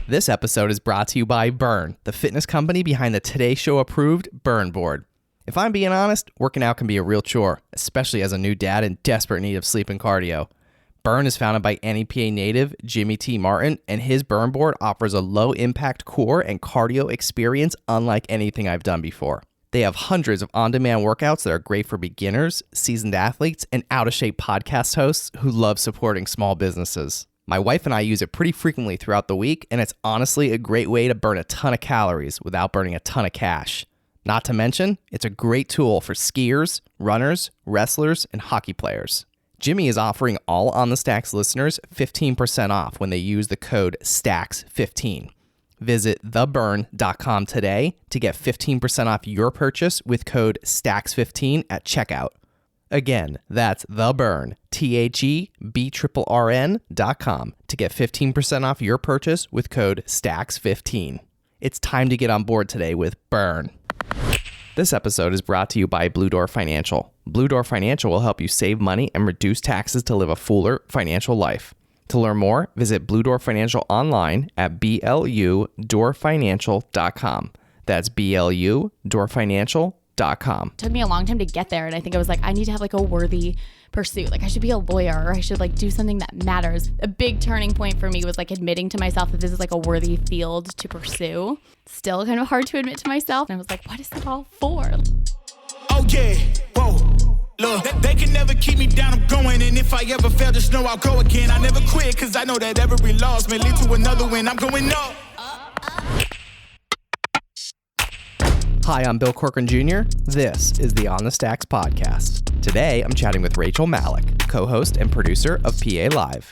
This episode is brought to you by Burn, the fitness company behind the Today Show approved Burn board. If I'm being honest, working out can be a real chore, especially as a new dad in desperate need of sleep and cardio. Burn is founded by NEPA native Jimmy T. Martin, and his Burn board offers a low-impact core and cardio experience unlike anything I've done before. They have hundreds of on-demand workouts that are great for beginners, seasoned athletes, and out-of-shape podcast hosts who love supporting small businesses. My wife and I use it pretty frequently throughout the week, and it's honestly a great way to burn a ton of calories without burning a ton of cash. Not to mention, it's a great tool for skiers, runners, wrestlers, and hockey players. Jimmy is offering all On the Stacks listeners 15% off when they use the code STACKS15. Visit theburn.com today to get 15% off your purchase with code STACKS15 at checkout. Again, that's theburn, THEBRRN.com to get 15% off your purchase with code STACKS15. It's time to get on board today with Burn. This episode is brought to you by Blue Door Financial. Blue Door Financial will help you save money and reduce taxes to live a fuller financial life. To learn more, visit Blue Door Financial online at BLUdoorfinancial.com. That's BLUdoorfinancial.com. It took me a long time to get there, and I think I was like, I need to have like a worthy pursuit. Like I should be a lawyer, or I should like do something that matters. A big turning point for me was like admitting to myself that this is like a worthy field to pursue. Still kind of hard to admit to myself. And I was like, what is it all for? Oh yeah, whoa. Look, they can never keep me down, I'm going. And if I ever fail, just know I'll go again. I never quit, cause I know that every loss may lead to another win. I'm going up. Hi, I'm Bill Corcoran Jr. This is the On the Stacks podcast. Today, I'm chatting with Rachel Malak, co-host and producer of PA Live.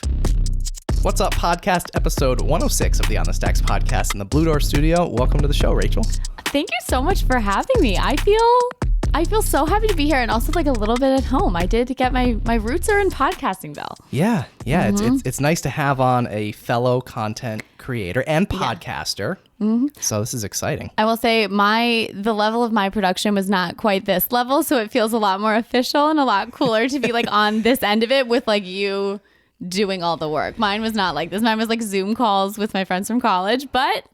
What's up, podcast episode 106 of the On the Stacks podcast in the Blue Door studio. Welcome to the show, Rachel. Thank you so much for having me. I feel so happy to be here, and also like a little bit at home. I did get my roots are in podcasting, Bill. Yeah. It's nice to have on a fellow content creator and podcaster. Mm-hmm. So this is exciting. I will say the level of my production was not quite this level, so it feels a lot more official and a lot cooler to be like on this end of it with like you doing all the work. Mine was not like this. Mine was like Zoom calls with my friends from college, but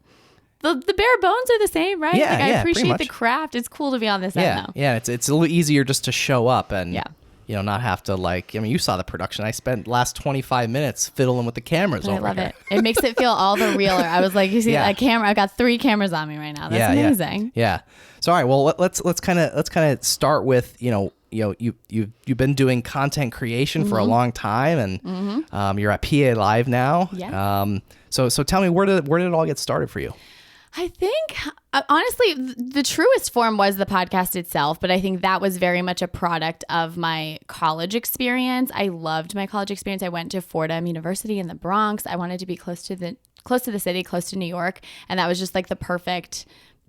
the bare bones are the same, right? Yeah, like I appreciate the craft. It's cool to be on this end now. Yeah, it's a little easier just to show up and not have to like, I mean, you saw the production. I spent the last 25 minutes fiddling with the cameras over here. I love it. It makes it feel all the realer. I was like, you see that camera? I've got 3 cameras on me right now. That's amazing. Yeah. So all right, well let's kind of start with, you've been doing content creation for a long time, and you're at PA Live now. Yeah. So tell me, where did it all get started for you? I think, honestly, the truest form was the podcast itself, but I think that was very much a product of my college experience. I loved my college experience. I went to Fordham University in the Bronx. I wanted to be close to the city, close to New York, and that was just like the perfect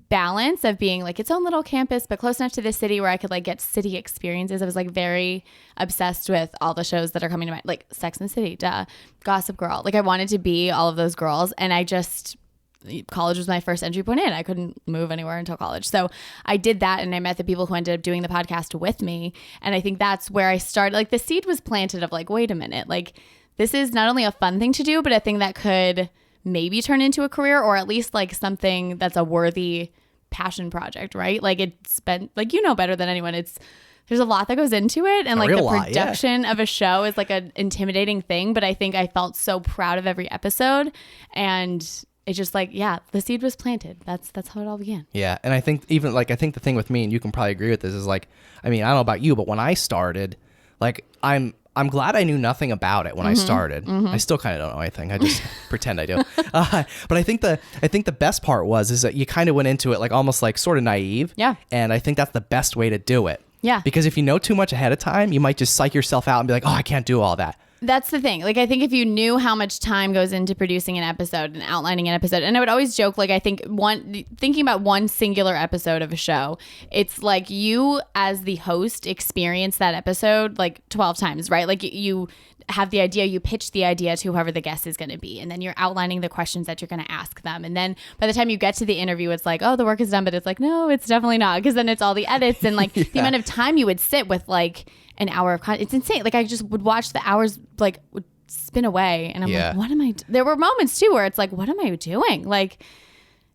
balance of being like its own little campus, but close enough to the city where I could like get city experiences. I was like very obsessed with all the shows that are coming to mind, like Sex and the City, Gossip Girl. Like I wanted to be all of those girls, and college was my first entry point in. I couldn't move anywhere until college. So I did that, and I met the people who ended up doing the podcast with me. And I think that's where I started. Like the seed was planted of like, wait a minute, like this is not only a fun thing to do, but a thing that could maybe turn into a career, or at least like something that's a worthy passion project, right? Like it's been like, better than anyone. There's a lot that goes into it, and like the production of a show is like an intimidating thing. But I think I felt so proud of every episode, and it's just like, the seed was planted. That's how it all began. Yeah. And I think the thing with me, and you can probably agree with this, is like, I mean, I don't know about you, but when I started, like I'm glad I knew nothing about it when I started. I still kind of don't know anything. I just pretend I do. But I think the best part is that you kind of went into it like almost like sort of naive. Yeah. And I think that's the best way to do it. Yeah. Because if you know too much ahead of time, you might just psych yourself out and be like, oh, I can't do all that. That's the thing. Like, I think if you knew how much time goes into producing an episode and outlining an episode, and I would always joke, like, I think thinking about one singular episode of a show, it's like you as the host experience that episode like 12 times, right? Like you have the idea, you pitch the idea to whoever the guest is going to be, and then you're outlining the questions that you're going to ask them. And then by the time you get to the interview, it's like, oh, the work is done, but it's like, no, it's definitely not. Because then it's all the edits and like the amount of time you would sit with like an hour of content. It's insane. Like I just would watch the hours, like would spin away. And I'm Yeah. like, what am I? There were moments too where it's like, what am I doing? Like,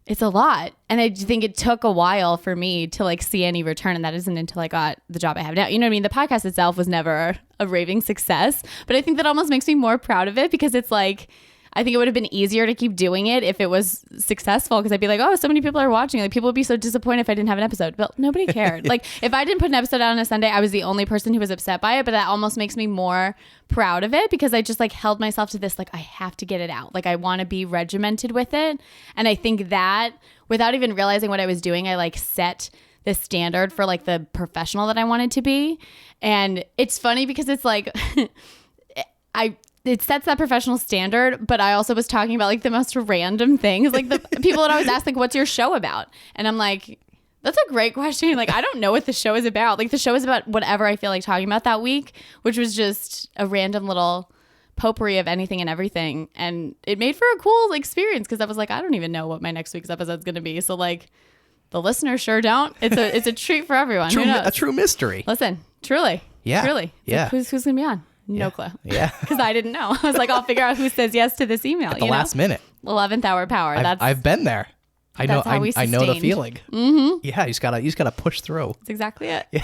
it's a lot. And I think it took a while for me to like see any return. And that isn't until I got the job I have now. You know what I mean? The podcast itself was never a raving success, but I think that almost makes me more proud of it because it's like, I think it would have been easier to keep doing it if it was successful because I'd be like, oh, so many people are watching. Like people would be so disappointed if I didn't have an episode. But nobody cared. Like if I didn't put an episode out on a Sunday, I was the only person who was upset by it. But that almost makes me more proud of it because I just like held myself to this, like I have to get it out. Like I want to be regimented with it. And I think that without even realizing what I was doing, I like set the standard for like the professional that I wanted to be. And it's funny because it's like, it sets that professional standard, but I also was talking about like the most random things. Like the people would always ask like, what's your show about? And I'm like, that's a great question. Like, I don't know what the show is about. Like the show is about whatever I feel like talking about that week, which was just a random little potpourri of anything and everything. And it made for a cool experience because I was like, I don't even know what my next week's episode is going to be. So like the listeners sure don't. It's a treat for everyone. A true mystery. Listen, truly. Yeah. Truly. It's Yeah. like, who's going to be on? No clue. Yeah. Because I didn't know. I was like, I'll figure out who says yes to this email. At the last minute. 11th hour power. I've been there. I know. That's how we I know the sustained. feeling. Mm-hmm. Yeah. You just gotta push through. That's exactly it. Yeah.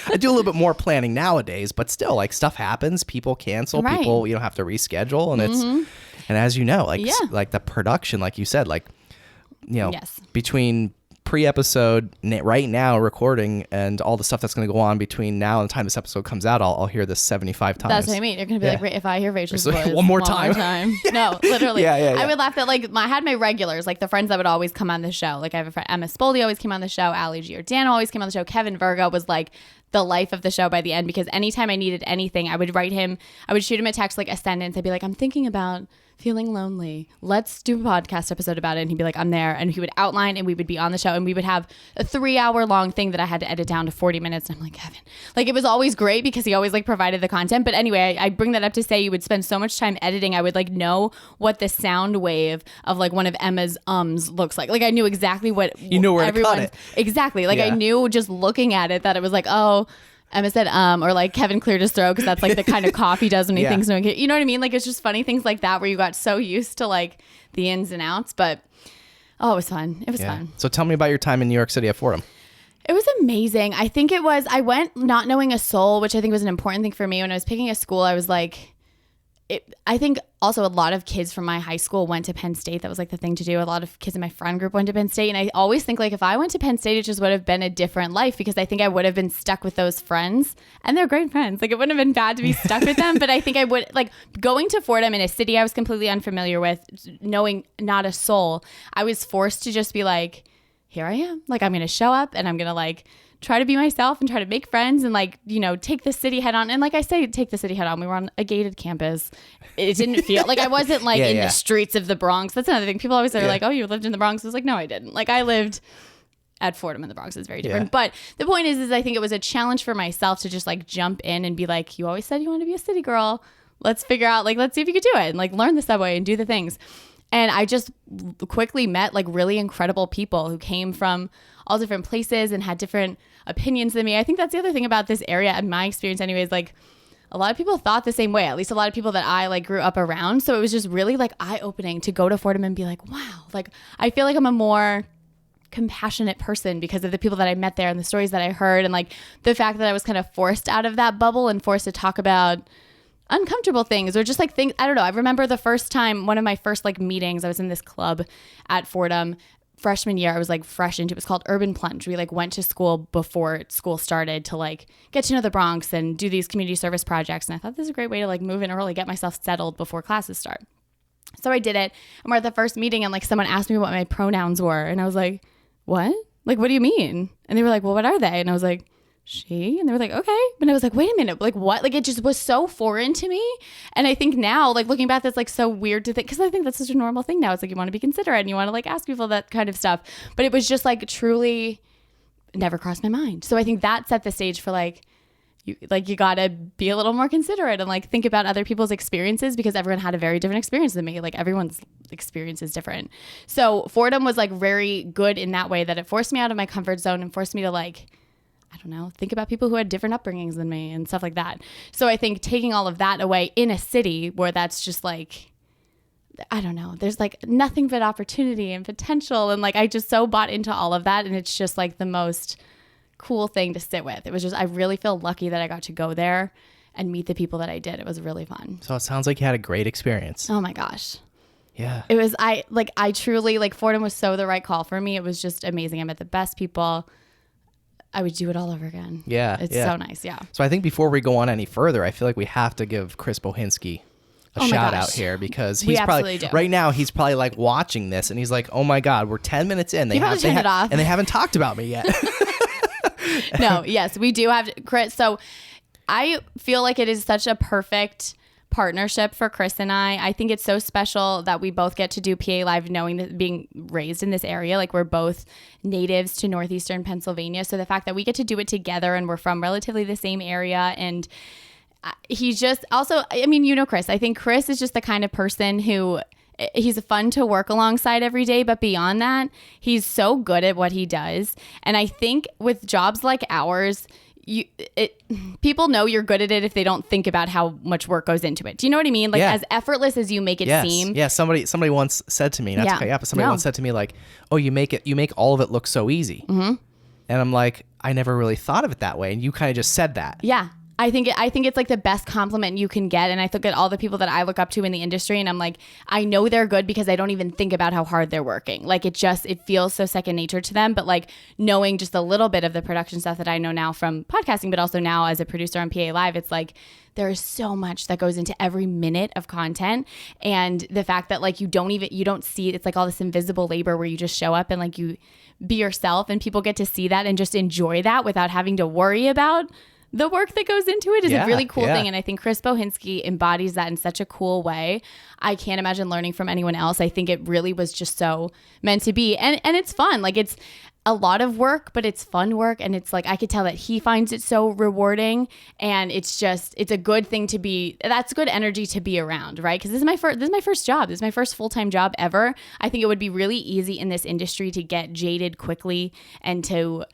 I do a little bit more planning nowadays, but still, like stuff happens. People cancel. Right. People, you don't have to reschedule, and it's and as you know, like Yeah. like the production, like you said, like you know, Yes. between pre-episode right now recording and all the stuff that's going to go on between now and the time this episode comes out, I'll hear this 75 times. That's what I mean. You're going to be Yeah. like, if I hear Rachel's So, voice one more time. No, literally. Yeah. I would laugh that like I had my regulars, like the friends that would always come on the show. Like I have a friend, Emma Spoldi always came on the show. Ali Giordano always came on the show. Kevin Virgo was like the life of the show by the end because anytime I needed anything, I would write him, I would shoot him a text like a sentence. I'd be like, I'm thinking about feeling lonely. Let's do a podcast episode about it. And he'd be like, I'm there. And he would outline and we would be on the show and we would have a 3-hour long thing that I had to edit down to 40 minutes. And I'm like, Kevin, like it was always great because he always like provided the content. But anyway, I bring that up to say you would spend so much time editing. I would like know what the sound wave of like one of Emma's looks like. Like I knew exactly what You know where to cut it. Exactly. Like Yeah. I knew just looking at it that it was like, oh, Emma said, or like Kevin cleared his throat because that's like the kind of cough he does when he Yeah. thinks no one can. You know what I mean? Like it's just funny things like that where you got so used to like the ins and outs. But oh, it was fun. It was fun. So tell me about your time in New York City at Fordham. It was amazing. I think I went not knowing a soul, which I think was an important thing for me. When I was picking a school, I was like, I think also a lot of kids from my high school went to Penn State. That was like the thing to do. A lot of kids in my friend group went to Penn State. And I always think like if I went to Penn State, it just would have been a different life because I think I would have been stuck with those friends. And they're great friends. Like it wouldn't have been bad to be stuck with them. But I think I would like going to Fordham in a city I was completely unfamiliar with, knowing not a soul. I was forced to just be like, here I am. Like I'm going to show up and I'm going to like try to be myself and try to make friends and like, you know, take the city head on. And like I say, take the city head on. We were on a gated campus. It didn't feel like I wasn't like in the streets of the Bronx. That's another thing. People always say like, oh, you lived in the Bronx. I was like, no, I didn't. Like I lived at Fordham in the Bronx. It's very different. Yeah. But the point is I think it was a challenge for myself to just like jump in and be like, you always said you want to be a city girl. Let's figure out, like, let's see if you could do it and like learn the subway and do the things. And I just quickly met like really incredible people who came from all different places and had different opinions than me. I think that's the other thing about this area, in my experience anyways, like a lot of people thought the same way, at least a lot of people that I like grew up around. So it was just really like eye-opening to go to Fordham and be like, wow, like I feel like I'm a more compassionate person because of the people that I met there and the stories that I heard and like the fact that I was kind of forced out of that bubble and forced to talk about uncomfortable things or just like things. I don't know. I remember the first time, one of my first like meetings, I was in this club at Fordham freshman year. I was like fresh into it. It was called Urban Plunge. We like went to school before school started to like get to know the Bronx and do these community service projects. And I thought this is a great way to like move in early, get myself settled before classes start. So I did it. And we're at the first meeting and like someone asked me what my pronouns were. And I was like, what? Like, what do you mean? And they were like, well, what are they? And I was like, she. And they were like, okay. But I was like, wait a minute, like what? Like it just was so foreign to me. And I think now, like looking back, that's like so weird to think, because I think that's such a normal thing now. It's like you want to be considerate and you want to like ask people that kind of stuff. But it was just like truly never crossed my mind. So I think that set the stage for like you gotta be a little more considerate and like think about other people's experiences, because everyone had a very different experience than me. Like everyone's experience is different. So Fordham was like very good in that way, that it forced me out of my comfort zone and forced me to like, I don't know, think about people who had different upbringings than me and stuff like that. So I think taking all of that away in a city where that's just like, I don't know, there's like nothing but opportunity and potential. And like, I just so bought into all of that. And it's just like the most cool thing to sit with. It was just, I really feel lucky that I got to go there and meet the people that I did. It was really fun. So it sounds like you had a great experience. Oh my gosh. Yeah. It was, I truly, like, Fordham was so the right call for me. It was just amazing. I met the best people. I would do it all over again. Yeah. It's so nice. Yeah. So I think before we go on any further, I feel like we have to give Chris Bohinski a shout out here, because he's probably right now he's probably like watching this and he's like, oh my God, we're 10 minutes in. They haven't talked about me yet. No. Yes, we do have Chris. So I feel like it is such a perfect partnership for Chris and I think it's so special that we both get to do PA Live, knowing that being raised in this area, like we're both natives to northeastern Pennsylvania. So the fact that we get to do it together and we're from relatively the same area, and he's just also, I mean, you know, Chris, I think Chris is just the kind of person who he's fun to work alongside every day. But beyond that, he's so good at what he does. And I think with jobs like ours, people know you're good at it if they don't think about how much work goes into it. Do you know what I mean? Like as effortless as you make it seem. Yeah. Somebody once said to me, once said to me like, oh, you make all of it look so easy. Mm-hmm. And I'm like, I never really thought of it that way. And you kind of just said that. Yeah. I think it's like the best compliment you can get. And I look at all the people that I look up to in the industry and I'm like, I know they're good because I don't even think about how hard they're working. Like it feels so second nature to them. But like knowing just a little bit of the production stuff that I know now from podcasting, but also now as a producer on PA Live, it's like there is so much that goes into every minute of content. And the fact that like you don't see it, it's like all this invisible labor where you just show up and like you be yourself and people get to see that and just enjoy that without having to worry about the work that goes into it is a really cool thing. And I think Chris Bohinski embodies that in such a cool way. I can't imagine learning from anyone else. I think it really was just so meant to be. And it's fun. Like it's a lot of work, but it's fun work. And it's like, I could tell that he finds it so rewarding. And it's a good thing to be, that's good energy to be around, right? Because this is my first job. This is my first full-time job ever. I think it would be really easy in this industry to get jaded quickly and to,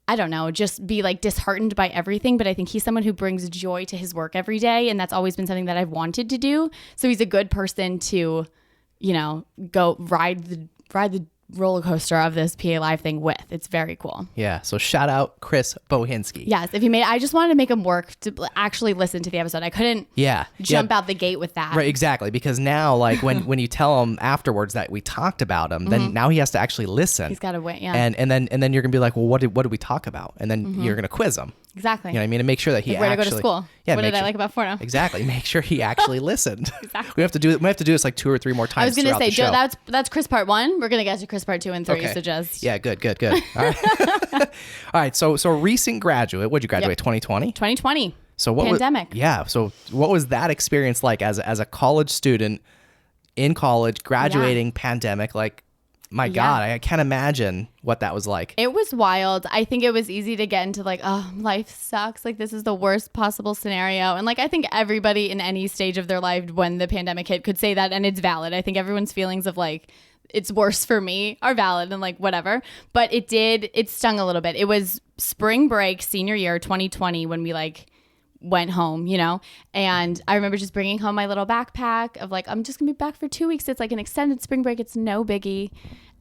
I don't know, just be like disheartened by everything. But I think he's someone who brings joy to his work every day. And that's always been something that I've wanted to do. So he's a good person to, you know, go ride the roller coaster of this PA Live thing with. It's very cool. Yeah. So shout out Chris Bohinski. Yes. I just wanted to make him work to actually listen to the episode. I couldn't jump out the gate with that. Right. Exactly. Because now like when you tell him afterwards that we talked about him, then now he has to actually listen. He's got to wait. Yeah. And then you're going to be like, well, what did we talk about? And then you're going to quiz him. Exactly. You know what I mean? And make sure that he like where to go to school. Yeah. What did I like about Fordham? Exactly. Make sure he actually listened. Exactly. We have to do this like 2 or 3 more times. I was going to say, Joe, that's Chris part 1. We're going to get to Chris part 2 and 3. Okay. So just good. All right. All right. So recent graduate. What'd you graduate? 2020. 2020. So what pandemic? So what was that experience like as a college student in college, graduating pandemic? Like, my God, I can't imagine what that was like. It was wild. I think it was easy to get into like, oh, life sucks. Like this is the worst possible scenario. And like, I think everybody in any stage of their life when the pandemic hit could say that, and it's valid. I think everyone's feelings of like, it's worse for me are valid and like whatever. But it stung a little bit. It was spring break, senior year, 2020, when we like went home, you know? And I remember just bringing home my little backpack of like, I'm just gonna be back for 2 weeks. It's like an extended spring break. It's no biggie.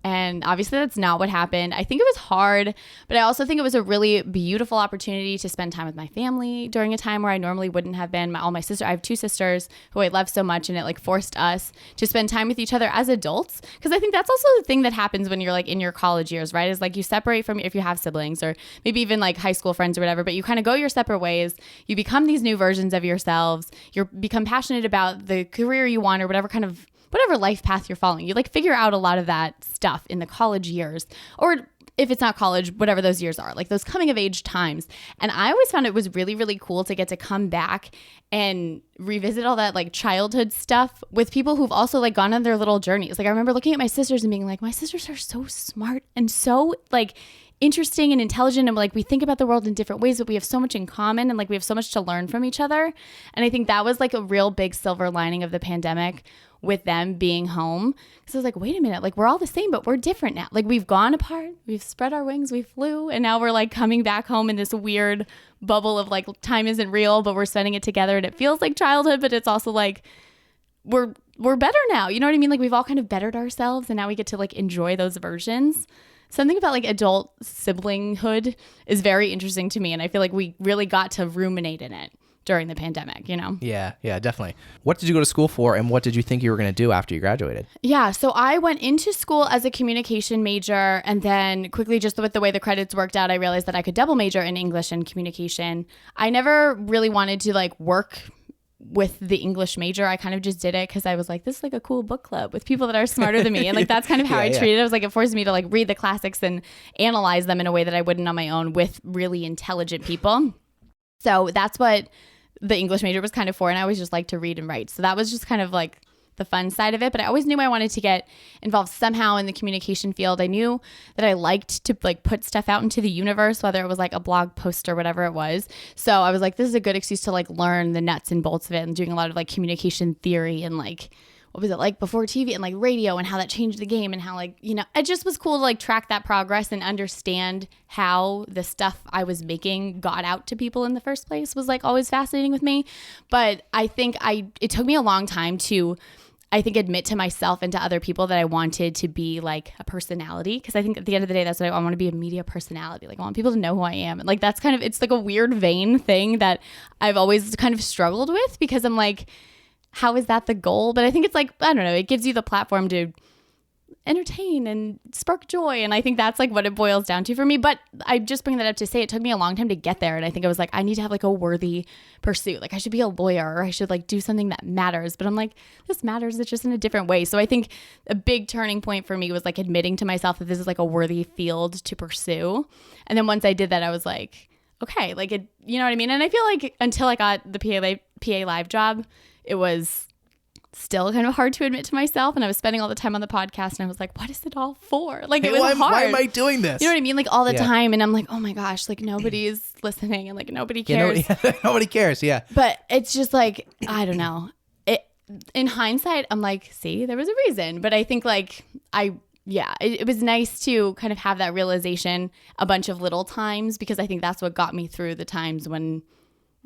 And obviously that's not what happened. I think it was hard, but I also think it was a really beautiful opportunity to spend time with my family during a time where I normally wouldn't have been. I have 2 sisters who I love so much, and it like forced us to spend time with each other as adults. Because I think that's also the thing that happens when you're like in your college years, right? Is like you separate from, if you have siblings or maybe even like high school friends or whatever, but you kind of go your separate ways. You become these new versions of yourselves. You become passionate about the career you want or whatever life path you're following. You like figure out a lot of that stuff in the college years, or if it's not college, whatever those years are, like those coming of age times. And I always found it was really, really cool to get to come back and revisit all that like childhood stuff with people who've also like gone on their little journeys. Like I remember looking at my sisters and being like, my sisters are so smart and so like interesting and intelligent, and like we think about the world in different ways, but we have so much in common, and like we have so much to learn from each other. And I think that was like a real big silver lining of the pandemic, with them being home. So I was like, wait a minute, like we're all the same, but we're different now. Like we've gone apart, we've spread our wings, we flew, and now we're like coming back home in this weird bubble of like time isn't real, but we're spending it together, and it feels like childhood, but it's also like we're better now. You know what I mean? Like we've all kind of bettered ourselves, and now we get to like enjoy those versions. Something about like adult siblinghood is very interesting to me, and I feel like we really got to ruminate in it during the pandemic, you know? Yeah, definitely. What did you go to school for, and what did you think you were going to do after you graduated? Yeah, so I went into school as a communication major, and then quickly, just with the way the credits worked out, I realized that I could double major in English and communication. I never really wanted to like work with the English major. I kind of just did it because I was like, this is like a cool book club with people that are smarter than me. And like, that's kind of how I treated it. I was like, it forced me to like read the classics and analyze them in a way that I wouldn't on my own with really intelligent people. So that's what the English major was kind of for. And I always just like to read and write. So that was just kind of like the fun side of it. But I always knew I wanted to get involved somehow in the communication field. I knew that I liked to like put stuff out into the universe, whether it was like a blog post or whatever it was. So I was like, this is a good excuse to like learn the nuts and bolts of it, and doing a lot of like communication theory and like, what was it like before TV and like radio, and how that changed the game, and how like, you know, it just was cool to like track that progress and understand how the stuff I was making got out to people in the first place was like always fascinating with me. But I think it took me a long time to, I think, admit to myself and to other people that I wanted to be like a personality. Because I think at the end of the day, that's what I want to be, a media personality. Like I want people to know who I am. And like, that's kind of, it's like a weird vain thing that I've always kind of struggled with, because I'm like, how is that the goal? But I think it's like, I don't know, it gives you the platform to entertain and spark joy. And I think that's like what it boils down to for me. But I just bring that up to say it took me a long time to get there. And I think I was like, I need to have like a worthy pursuit. Like I should be a lawyer, or I should like do something that matters. But I'm like, this matters, it's just in a different way. So I think a big turning point for me was like admitting to myself that this is like a worthy field to pursue. And then once I did that, I was like, okay, like it, you know what I mean? And I feel like until I got the PA Live job, it was still kind of hard to admit to myself. And I was spending all the time on the podcast, and I was like, what is it all for? Like, it was hard. Why am I doing this? You know what I mean? Like all the time. And I'm like, oh my gosh, like nobody's listening, and like nobody cares. Nobody cares. Yeah. But it's just like, I don't know. In hindsight, I'm like, see, there was a reason. But I think like it was nice to kind of have that realization a bunch of little times, because I think that's what got me through the times when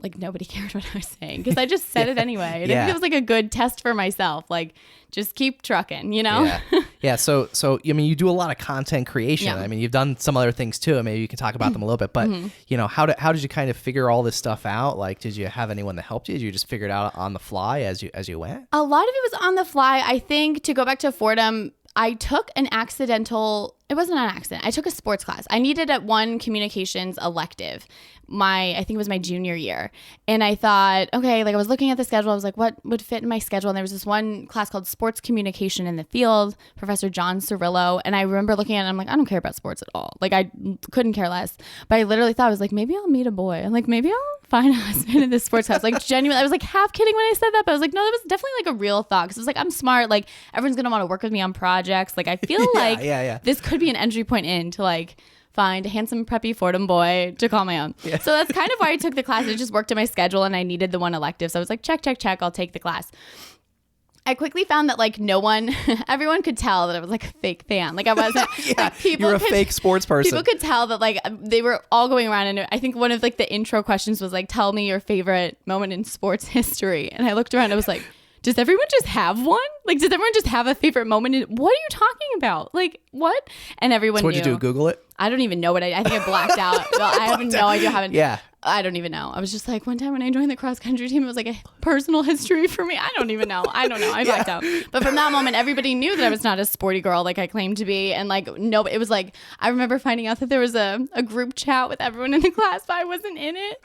like nobody cared what I was saying, because I just said it anyway. And I think it was like a good test for myself. Like just keep trucking, you know? Yeah. So I mean, you do a lot of content creation. Yeah. I mean, you've done some other things too. Maybe you can talk about them a little bit. But you know, how did you kind of figure all this stuff out? Like, did you have anyone that helped you? Did you just figure it out on the fly as you went? A lot of it was on the fly. I think, to go back to Fordham, I took it wasn't an accident. I took a sports class. I needed one communications elective. I think it was my junior year. And I thought, okay, like I was looking at the schedule. I was like, what would fit in my schedule? And there was this one class called Sports Communication in the Field, Professor John Cirillo. And I remember looking at it, and I'm like, I don't care about sports at all. Like I couldn't care less. But I literally thought, I was like, maybe I'll meet a boy. And like, maybe I'll find a husband in this sports class. Like genuinely, I was like half kidding when I said that. But I was like, no, that was definitely like a real thought. Because I was like, I'm smart. Like everyone's going to want to work with me on projects. Like I feel like this could be an entry point into like, find a handsome, preppy Fordham boy to call my own. Yeah. So that's kind of why I took the class. It just worked in my schedule, and I needed the one elective. So I was like, check, I'll take the class. I quickly found that like everyone could tell that I was like a fake fan. Like I wasn't. Like, you're a fake sports person. People could tell that like they were all going around, and I think one of like the intro questions was like, tell me your favorite moment in sports history. And I looked around, I was like, does everyone just have one? Like, does everyone just have a favorite moment? What are you talking about? Like, what? And everyone knew. What'd you do? Google it? I don't even know what I think I blacked out. I have no idea. Yeah. I don't even know. I was just like, one time when I joined the cross country team, it was like a personal history for me. I don't even know. I blacked out. But from that moment, everybody knew that I was not a sporty girl like I claimed to be. And like, no, it was like, I remember finding out that there was a group chat with everyone in the class, but I wasn't in it.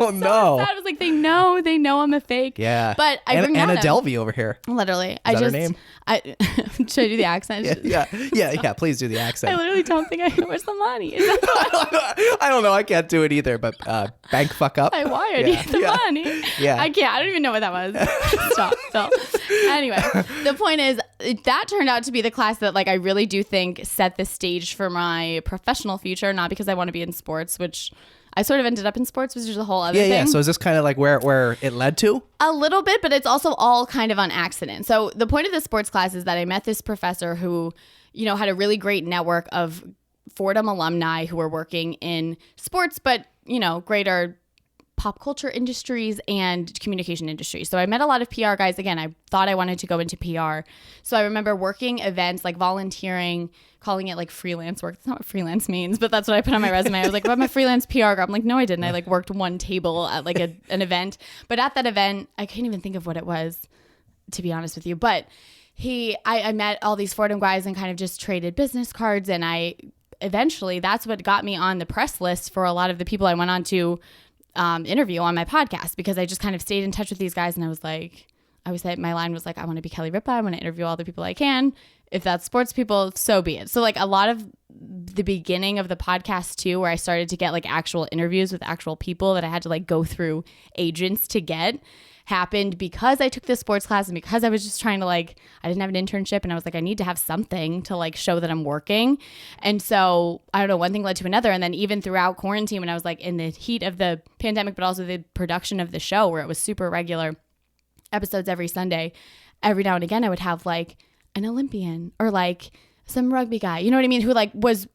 Oh, no. Sad. I was like, they know I'm a fake. Yeah. But I bring Anna that up. Delvey over here. Literally. Is that her name? Should I do the accent? Yeah. Please do the accent. I literally don't think I know. Where's the money? Is that I don't know. I can't do it either, but bank fuck up. I wired you the money. Yeah. I can't. I don't even know what that was. Stop. So anyway, the point is that turned out to be the class that like I really do think set the stage for my professional future, not because I want to be in sports, which I sort of ended up in sports, which is a whole other thing. Yeah. So is this kind of like where it led to? A little bit, but it's also all kind of on accident. So the point of the sports class is that I met this professor who, had a really great network of Fordham alumni who were working in sports, but, greater pop culture industries and communication industries. So I met a lot of PR guys. Again, I thought I wanted to go into PR. So I remember working events, like volunteering, calling it like freelance work. That's not what freelance means, but that's what I put on my resume. I was like, I'm a freelance PR girl. I'm like, no, I didn't. I like worked one table at like an event. But at that event, I can't even think of what it was, to be honest with you. But I met all these Fordham guys and kind of just traded business cards. And eventually that's what got me on the press list for a lot of the people I went on to interview on my podcast, because I just kind of stayed in touch with these guys. And I was like, my line was like, I want to be Kelly Ripa. I want to interview all the people I can. If that's sports people, so be it. So like a lot of the beginning of the podcast too, where I started to get like actual interviews with actual people that I had to like go through agents to get, happened because I took this sports class and because I was just trying to I didn't have an internship and I was like, I need to have something to like show that I'm working. And so I don't know, one thing led to another. And then even throughout quarantine, when I was like in the heat of the pandemic, but also the production of the show where it was super regular episodes every Sunday, every now and again, I would have like an Olympian or like some rugby guy, you know what I mean? Who like was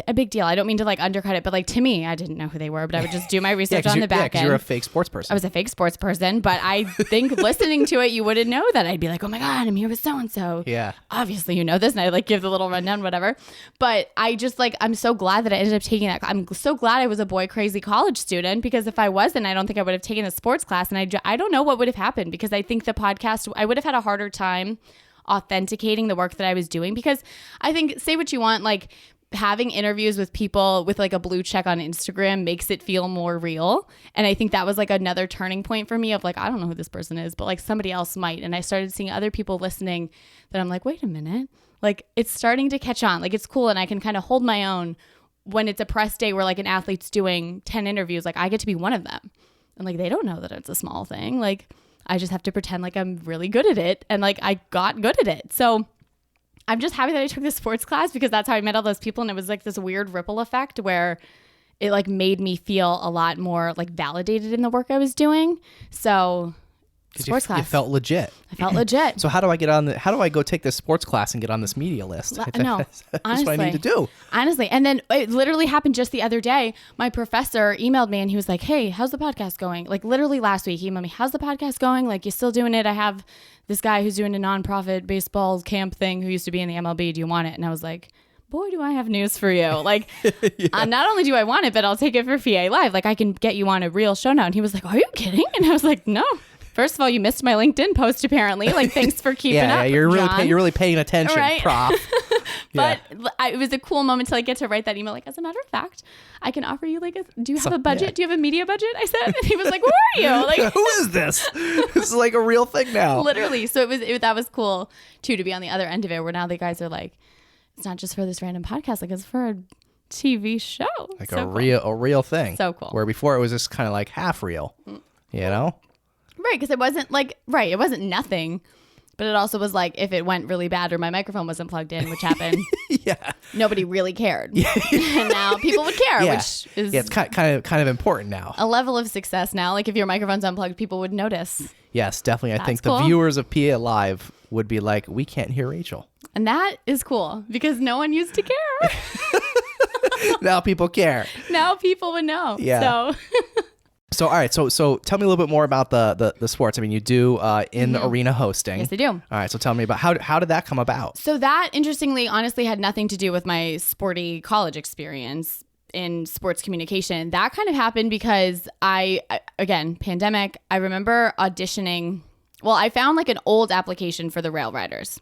a big deal. I don't mean to like undercut it, but like to me, I didn't know who they were, but I would just do my research on the back end. You're a fake sports person. I was a fake sports person, but I think listening to it, you wouldn't know that. I'd be like, oh my God, I'm here with so-and-so. Yeah. Obviously you know this. And I like give the little rundown, whatever. But I just like, I'm so glad that I ended up taking that. I'm so glad I was a boy crazy college student, because if I wasn't, I don't think I would have taken a sports class. And I don't know what would have happened, because I think the podcast, I would have had a harder time authenticating the work that I was doing, because I think, say what you want, like having interviews with people with like a blue check on Instagram makes it feel more real. And I think that was like another turning point for me of like, I don't know who this person is, but like somebody else might. And I started seeing other people listening that I'm like, wait a minute, like it's starting to catch on. Like it's cool. And I can kind of hold my own when it's a press day where like an athlete's doing 10 interviews, like I get to be one of them. And like, they don't know that it's a small thing. Like I just have to pretend like I'm really good at it. And like, I got good at it. So I'm just happy that I took this sports class, because that's how I met all those people. And it was like this weird ripple effect where it like made me feel a lot more like validated in the work I was doing. So sports class. You felt legit. I felt legit. So how do I go take this sports class and get on this media list? No, that's honestly, what I need to do. Honestly. And then it literally happened just the other day. My professor emailed me and he was like, hey, how's the podcast going? Like literally last week, he emailed me, how's the podcast going? Like, you still doing it? I have this guy who's doing a nonprofit baseball camp thing who used to be in the MLB. Do you want it? And I was like, boy, do I have news for you. Like, yeah. Not only do I want it, but I'll take it for PA Live. Like, I can get you on a real show now. And he was like, are you kidding? And I was like, no. First of all, you missed my LinkedIn post, apparently. Like, thanks for keeping up, Yeah, you're really paying attention, right? Prof. But it was a cool moment to like get to write that email. Like, as a matter of fact, I can offer you like do you have a budget? Yeah. Do you have a media budget? I said, and he was like, who are you? Like, who is this? This is like a real thing now. Literally. So that was cool too, to be on the other end of it, where now the guys are like, it's not just for this random podcast, like it's for a TV show. Like so a real thing. So cool. Where before it was just kind of like half real, you know? Right, because it wasn't it wasn't nothing, but it also was like if it went really bad or my microphone wasn't plugged in, which happened, nobody really cared. And now people would care, which is it's kind of important now. A level of success now. Like if your microphone's unplugged, people would notice. Yes, definitely. I think cool. The viewers of PA Live would be like, we can't hear Rachel. And that is cool because no one used to care. Now people care. Now people would know. Yeah. So, all right. So tell me a little bit more about the sports. I mean, you do in arena hosting. Yes, I do. All right. So tell me about how did that come about? So that, interestingly, honestly, had nothing to do with my sporty college experience in sports communication. That kind of happened because again, pandemic, I remember auditioning. Well, I found like an old application for the Rail Riders.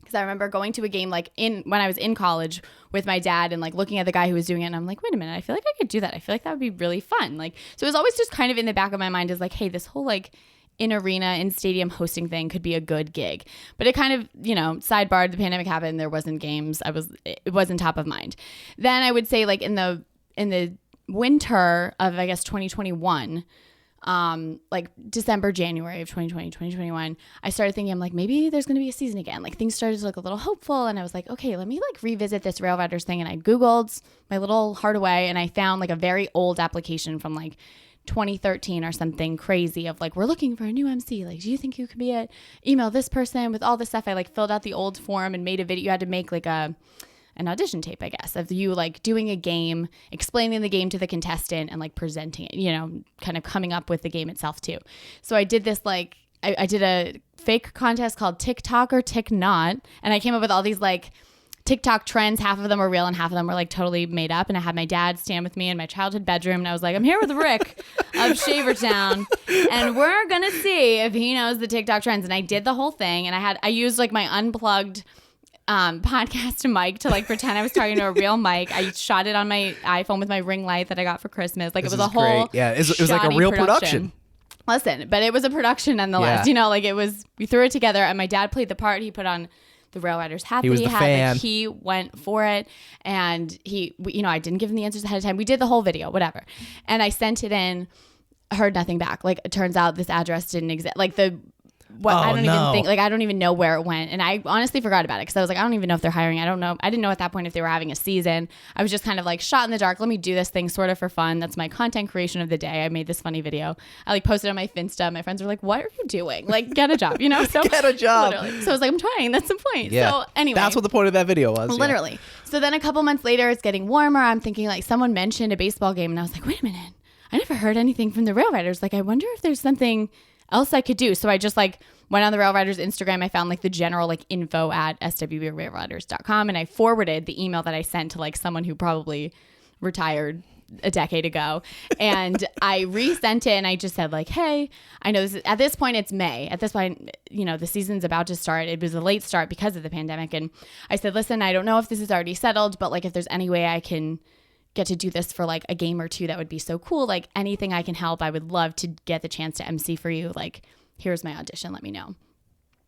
Because I remember going to a game like when I was in college with my dad and like looking at the guy who was doing it, and I'm like, wait a minute, I feel like I could do that. I feel like that would be really fun. Like, so it was always just kind of in the back of my mind is like, hey, this whole like in arena, in stadium hosting thing could be a good gig. But it kind of, sidebarred, the pandemic happened, there wasn't games. It wasn't top of mind. Then I would say like in the winter of, I guess, 2021, like December, January of 2020, 2021, I started thinking, I'm like, maybe there's going to be a season again. Like things started to look a little hopeful. And I was like, okay, let me like revisit this Rail Riders thing. And I Googled my little heart away and I found like a very old application from like 2013 or something crazy of like, we're looking for a new MC. Like, do you think you could be it? Email this person with all this stuff. I like filled out the old form and made a video. You had to make like an audition tape, I guess, of you like doing a game, explaining the game to the contestant and like presenting it, you know, kind of coming up with the game itself too. So I did this like, I did a fake contest called TikTok or Tick Not. And I came up with all these like TikTok trends. Half of them were real and half of them were like totally made up. And I had my dad stand with me in my childhood bedroom. And I was like, I'm here with Rick of Shavertown. And we're going to see if he knows the TikTok trends. And I did the whole thing. And I used like my unplugged podcast mic to like pretend I was talking to a real mic. I shot it on my iPhone with my ring light that I got for Christmas. Like it was a whole great. Yeah, it was like a real production. Listen, but it was a production nonetheless. Yeah. You know, like it was, we threw it together and my dad played the part. He put on the Rail Riders hat he that was he the had. fan. Like, he went for it and you know, I didn't give him the answers ahead of time. We did the whole video, whatever. And I sent it in, heard nothing back. Like it turns out this address didn't exist. Like I don't even know where it went. And I honestly forgot about it because I was like, I don't even know if they're hiring. I don't know. I didn't know at that point if they were having a season. I was just kind of like shot in the dark. Let me do this thing sort of for fun. That's my content creation of the day. I made this funny video. I like posted on my Finsta. My friends were like, what are you doing? Like get a job, you know? So get a job. Literally. So I was like, I'm trying. That's the point. Yeah. So anyway. That's what the point of that video was. Literally. Yeah. So then a couple months later, it's getting warmer. I'm thinking like someone mentioned a baseball game and I was like, wait a minute. I never heard anything from the Rail Riders. Like I wonder if there's something else I could do. So I just like went on the Rail Riders Instagram. I found like the general like info at swbrailriders.com and I forwarded the email that I sent to like someone who probably retired a decade ago. And I resent it and I just said like, hey, I know at this point it's May. At this point, you know, the season's about to start. It was a late start because of the pandemic. And I said, listen, I don't know if this is already settled, but like if there's any way I can get to do this for like a game or two, that would be so cool. Like anything I can help, I would love to get the chance to MC for you. Like here's my audition, let me know.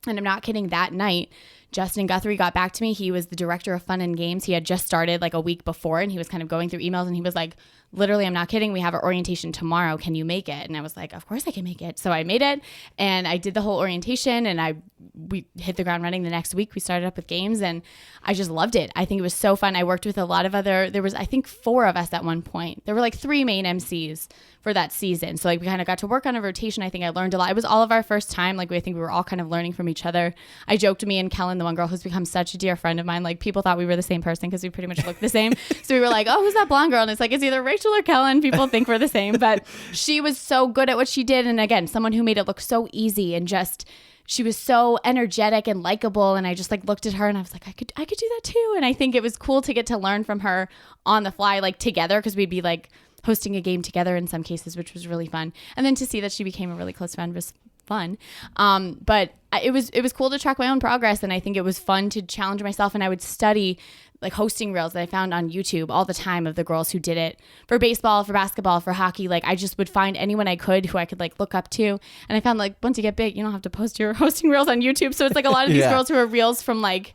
And I'm not kidding, that night Justin Guthrie got back to me. He was the director of Fun and Games. He had just started like a week before and he was kind of going through emails and he was like, literally, I'm not kidding, we have our orientation tomorrow, can you make it? And I was like, of course I can make it. So I made it and I did the whole orientation and we hit the ground running the next week. We started up with games and I just loved it. I think it was so fun. I worked with a lot of there was I think 4 of us at one point. There were like 3 main MCs for that season. So like we kind of got to work on a rotation. I think I learned a lot. It was all of our first time. Like I think we were all kind of learning from each other. I joked, me and Kellen, the one girl who's become such a dear friend of mine, like people thought we were the same person because we pretty much looked the same. So we were like, oh, who's that blonde girl? And it's like, it's either Rachel or Kellen. People think we're the same, but she was so good at what she did. And again, someone who made it look so easy and just, she was so energetic and likable. And I just like looked at her and I was like, I could do that too. And I think it was cool to get to learn from her on the fly, like together, because we'd be like hosting a game together in some cases, which was really fun. And then to see that she became a really close friend was fun. But it was cool to track my own progress. And I think it was fun to challenge myself. And I would study like hosting reels that I found on YouTube all the time of the girls who did it for baseball, for basketball, for hockey. Like I just would find anyone I could who I could like look up to. And I found like once you get big, you don't have to post your hosting reels on YouTube. So it's like a lot of these girls who are reels from like,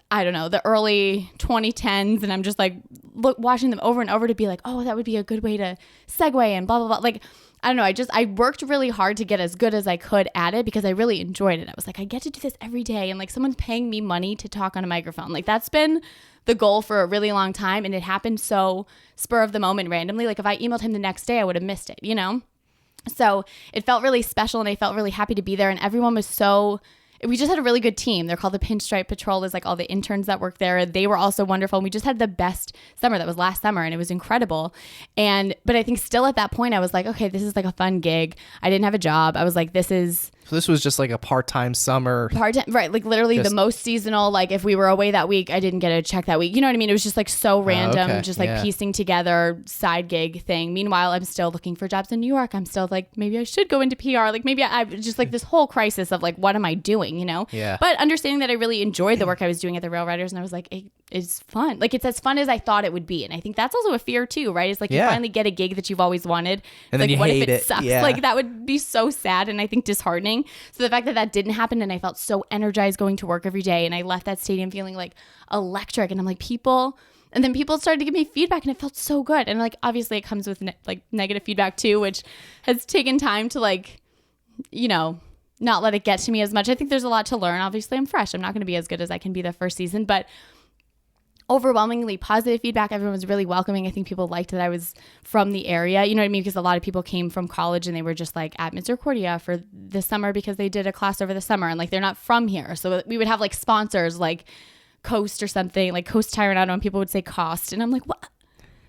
I don't know, the early 2010s. And I'm just like watching them over and over to be like, oh, that would be a good way to segue and blah, blah, blah. Like, I don't know. I worked really hard to get as good as I could at it because I really enjoyed it. I was like, I get to do this every day. And like someone's paying me money to talk on a microphone. Like that's been the goal for a really long time. And it happened so spur of the moment randomly. Like if I emailed him the next day, I would have missed it, you know? So it felt really special and I felt really happy to be there. And everyone was we just had a really good team. They're called the Pinstripe Patrol. There's like all the interns that work there. They were also wonderful. And we just had the best summer. That was last summer and it was incredible. But I think still at that point, I was like, okay, this is like a fun gig. I didn't have a job. I was like, So this was just like a part-time summer. Part-time, right. Like literally the most seasonal, like if we were away that week, I didn't get a check that week. You know what I mean? It was just like so random, just like piecing together side gig thing. Meanwhile, I'm still looking for jobs in New York. I'm still like, maybe I should go into PR. Like maybe I just like this whole crisis of like, what am I doing? You know? Yeah. But understanding that I really enjoyed the work I was doing at the Rail Riders and I was like, it's fun. Like it's as fun as I thought it would be. And I think that's also a fear too, right? It's like you finally get a gig that you've always wanted. And like, then you what hate if it sucks? Yeah. Like that would be so sad and I think disheartening. So the fact that didn't happen and I felt so energized going to work every day and I left that stadium feeling like electric and I'm like, people And then people started to give me feedback and it felt so good. And like, obviously it comes with negative feedback too, which has taken time to like, you know, not let it get to me as much. I think there's a lot to learn. Obviously I'm fresh. I'm not going to be as good as I can be the first season, but overwhelmingly positive feedback. Everyone was really welcoming. I think people liked that I was from the area. You know what I mean? Because a lot of people came from college and they were just like at Misericordia for the summer because they did a class over the summer and like they're not from here. So we would have like sponsors like Coast or something, like Coast Tyronado, and people would say Cost. And I'm like, what?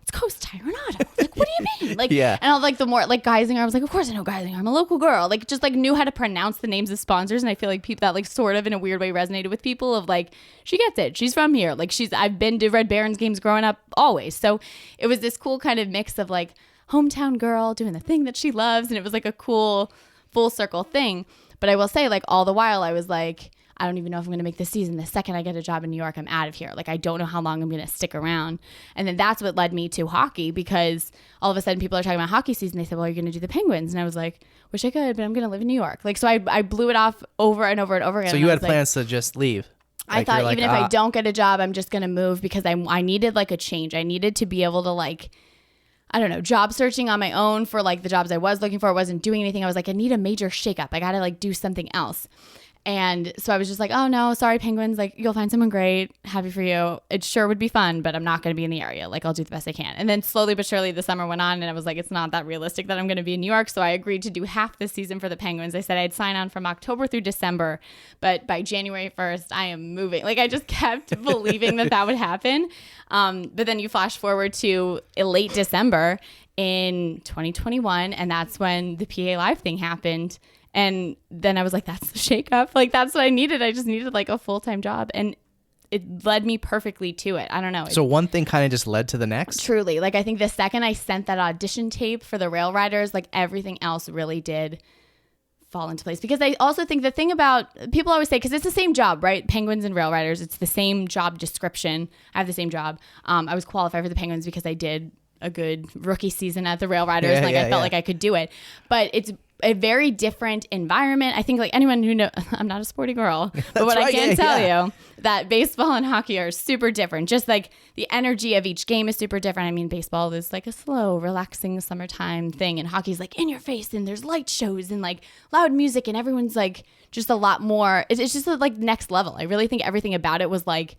It's Coast Tyronado. Like, what do you mean? Like, yeah. And all like the more like Geisinger, I was like, of course I know Geisinger. I'm a local girl. Like, just like knew how to pronounce the names of sponsors. And I feel like people that like sort of in a weird way resonated with people of like, she gets it. She's from here. Like I've been to Red Barons games growing up always. So it was this cool kind of mix of like hometown girl doing the thing that she loves. And it was like a cool full circle thing. But I will say like all the while I was like, I don't even know if I'm going to make this season. The second I get a job in New York, I'm out of here. Like, I don't know how long I'm going to stick around. And then that's what led me to hockey, because all of a sudden people are talking about hockey season. They said, well, you're going to do the Penguins. And I was like, wish I could, but I'm going to live in New York. Like, so I blew it off over and over and over again. So you had plans to just leave? I thought even if I don't get a job, I'm just going to move, because I needed like a change. I needed to be able to like, I don't know, job searching on my own for like the jobs I was looking for. I wasn't doing anything. I was like, I need a major shakeup. I got to like do something else. And so I was just like, oh no, sorry Penguins, like you'll find someone great, happy for you. It sure would be fun, but I'm not going to be in the area. Like I'll do the best I can. And then slowly but surely the summer went on and I was like, it's not that realistic that I'm going to be in New York. So I agreed to do half the season for the Penguins. I said I'd sign on from October through December, but by January 1st, I am moving. Like I just kept believing that would happen. But then you flash forward to late December in 2021, and that's when the PA Live thing happened. And then I was like, that's the shakeup. Like, that's what I needed. I just needed like a full-time job. And it led me perfectly to it. I don't know. So one thing kind of just led to the next? Truly. Like, I think the second I sent that audition tape for the Rail Riders, like everything else really did fall into place. Because I also think the thing about, people always say, because it's the same job, right? Penguins and Rail Riders, it's the same job description. I have the same job. I was qualified for the Penguins because I did a good rookie season at the Rail Riders. I felt like I could do it. But it's a very different environment. I think like anyone who knows, I'm not a sporty girl, but what I can tell you that baseball and hockey are super different. Just like the energy of each game is super different. I mean, baseball is like a slow, relaxing summertime thing, and hockey's like in your face, and there's light shows and like loud music, and everyone's like just a lot more. It's just like next level. I really think everything about it was like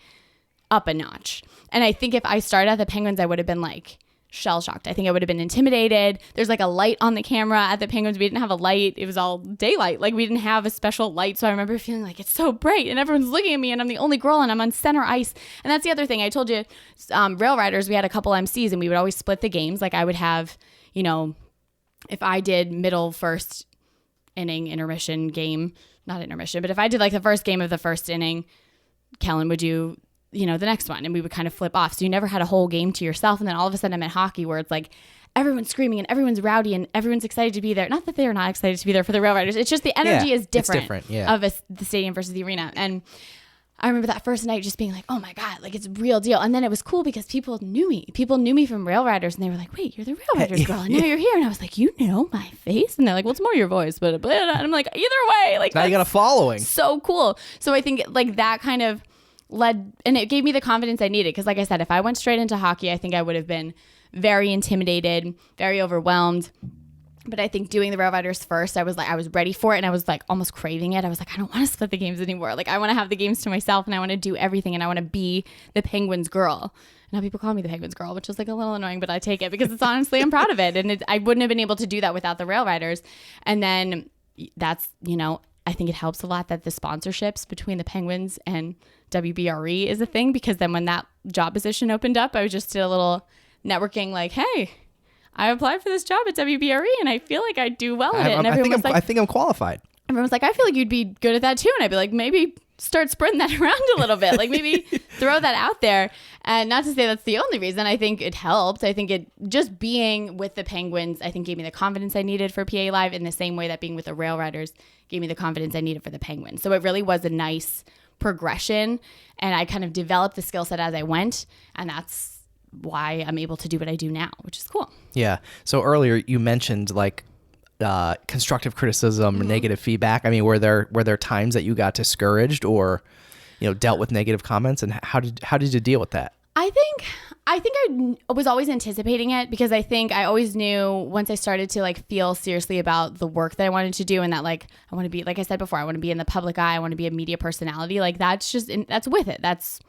up a notch. And I think if I started at the Penguins, I would have been like shell shocked. I think I would have been intimidated. There's like a light on the camera at the Penguins. We didn't have a light. It was all daylight. Like we didn't have a special light. So I remember feeling like it's so bright and everyone's looking at me and I'm the only girl and I'm on center ice. And that's the other thing. I told you, Rail Riders, we had a couple MCs and we would always split the games. Like I would have, you know, if I did middle first inning intermission game, not intermission, but if I did like the first game of the first inning, Kellen would do, you know, the next one, and we would kind of flip off. So you never had a whole game to yourself. And then all of a sudden I'm at hockey where it's like everyone's screaming and everyone's rowdy and everyone's excited to be there. Not that they're not excited to be there for the Rail Riders. It's just the energy is different, of the stadium versus the arena. And I remember that first night just being like, oh my God, like it's a real deal. And then it was cool because people knew me. People knew me from Rail Riders and they were like, wait, you're the Rail Riders girl. And now you're here. And I was like, you know my face? And they're like, well, it's more your voice. But and I'm like, either way. Like now you got a following. So cool. So I think like that kind of led, and it gave me the confidence I needed. Because like I said, if I went straight into hockey, I think I would have been very intimidated, very overwhelmed. But I think doing the Rail Riders first, I was ready for it. And I was like almost craving it. I was like, I don't want to split the games anymore. Like I want to have the games to myself and I want to do everything. And I want to be the Penguins girl. Now people call me the Penguins girl, which is like a little annoying, but I take it because it's honestly, I'm proud of it. And I wouldn't have been able to do that without the Rail Riders. And then that's, you know, I think it helps a lot that the sponsorships between the Penguins and WBRE is a thing, because then when that job position opened up, I was just did a little networking like, hey, I applied for this job at WBRE and I feel like I do well at it. And I think I'm qualified. Everyone was like, I feel like you'd be good at that too. And I'd be like, maybe start spreading that around a little bit. Like maybe throw that out there. And not to say that's the only reason. I think it helped. I think it just being with the Penguins, I think gave me the confidence I needed for PA Live in the same way that being with the Rail Riders gave me the confidence I needed for the Penguins. So it really was a nice progression. And I kind of developed the skill set as I went. And that's why I'm able to do what I do now, which is cool. Yeah. So earlier you mentioned like constructive criticism, negative feedback. I mean, were there times that you got discouraged or, you know, dealt with negative comments, and how did you deal with that? I think I think I was always anticipating it because I think I always knew once I started to like feel seriously about the work that I wanted to do and that like I want to be, like I said before, I want to be in the public eye. I want to be a media personality. Like that's with it. That's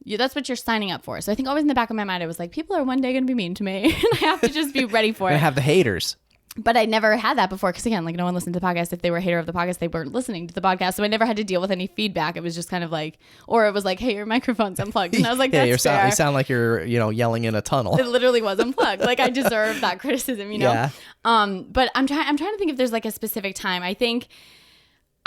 what you're signing up for. So I think always in the back of my mind, I was like, people are one day going to be mean to me and I have to just be ready for it. I have the haters. But I never had that before because, again, like no one listened to the podcast. If they were a hater of the podcast, they weren't listening to the podcast. So I never had to deal with any feedback. It was just kind of like, or it was like, hey, your microphone's unplugged. And I was like, yeah, that's fair. You sound like you're, yelling in a tunnel. It literally was unplugged. Like I deserve that criticism, Yeah. But I'm trying to think if there's like a specific time. I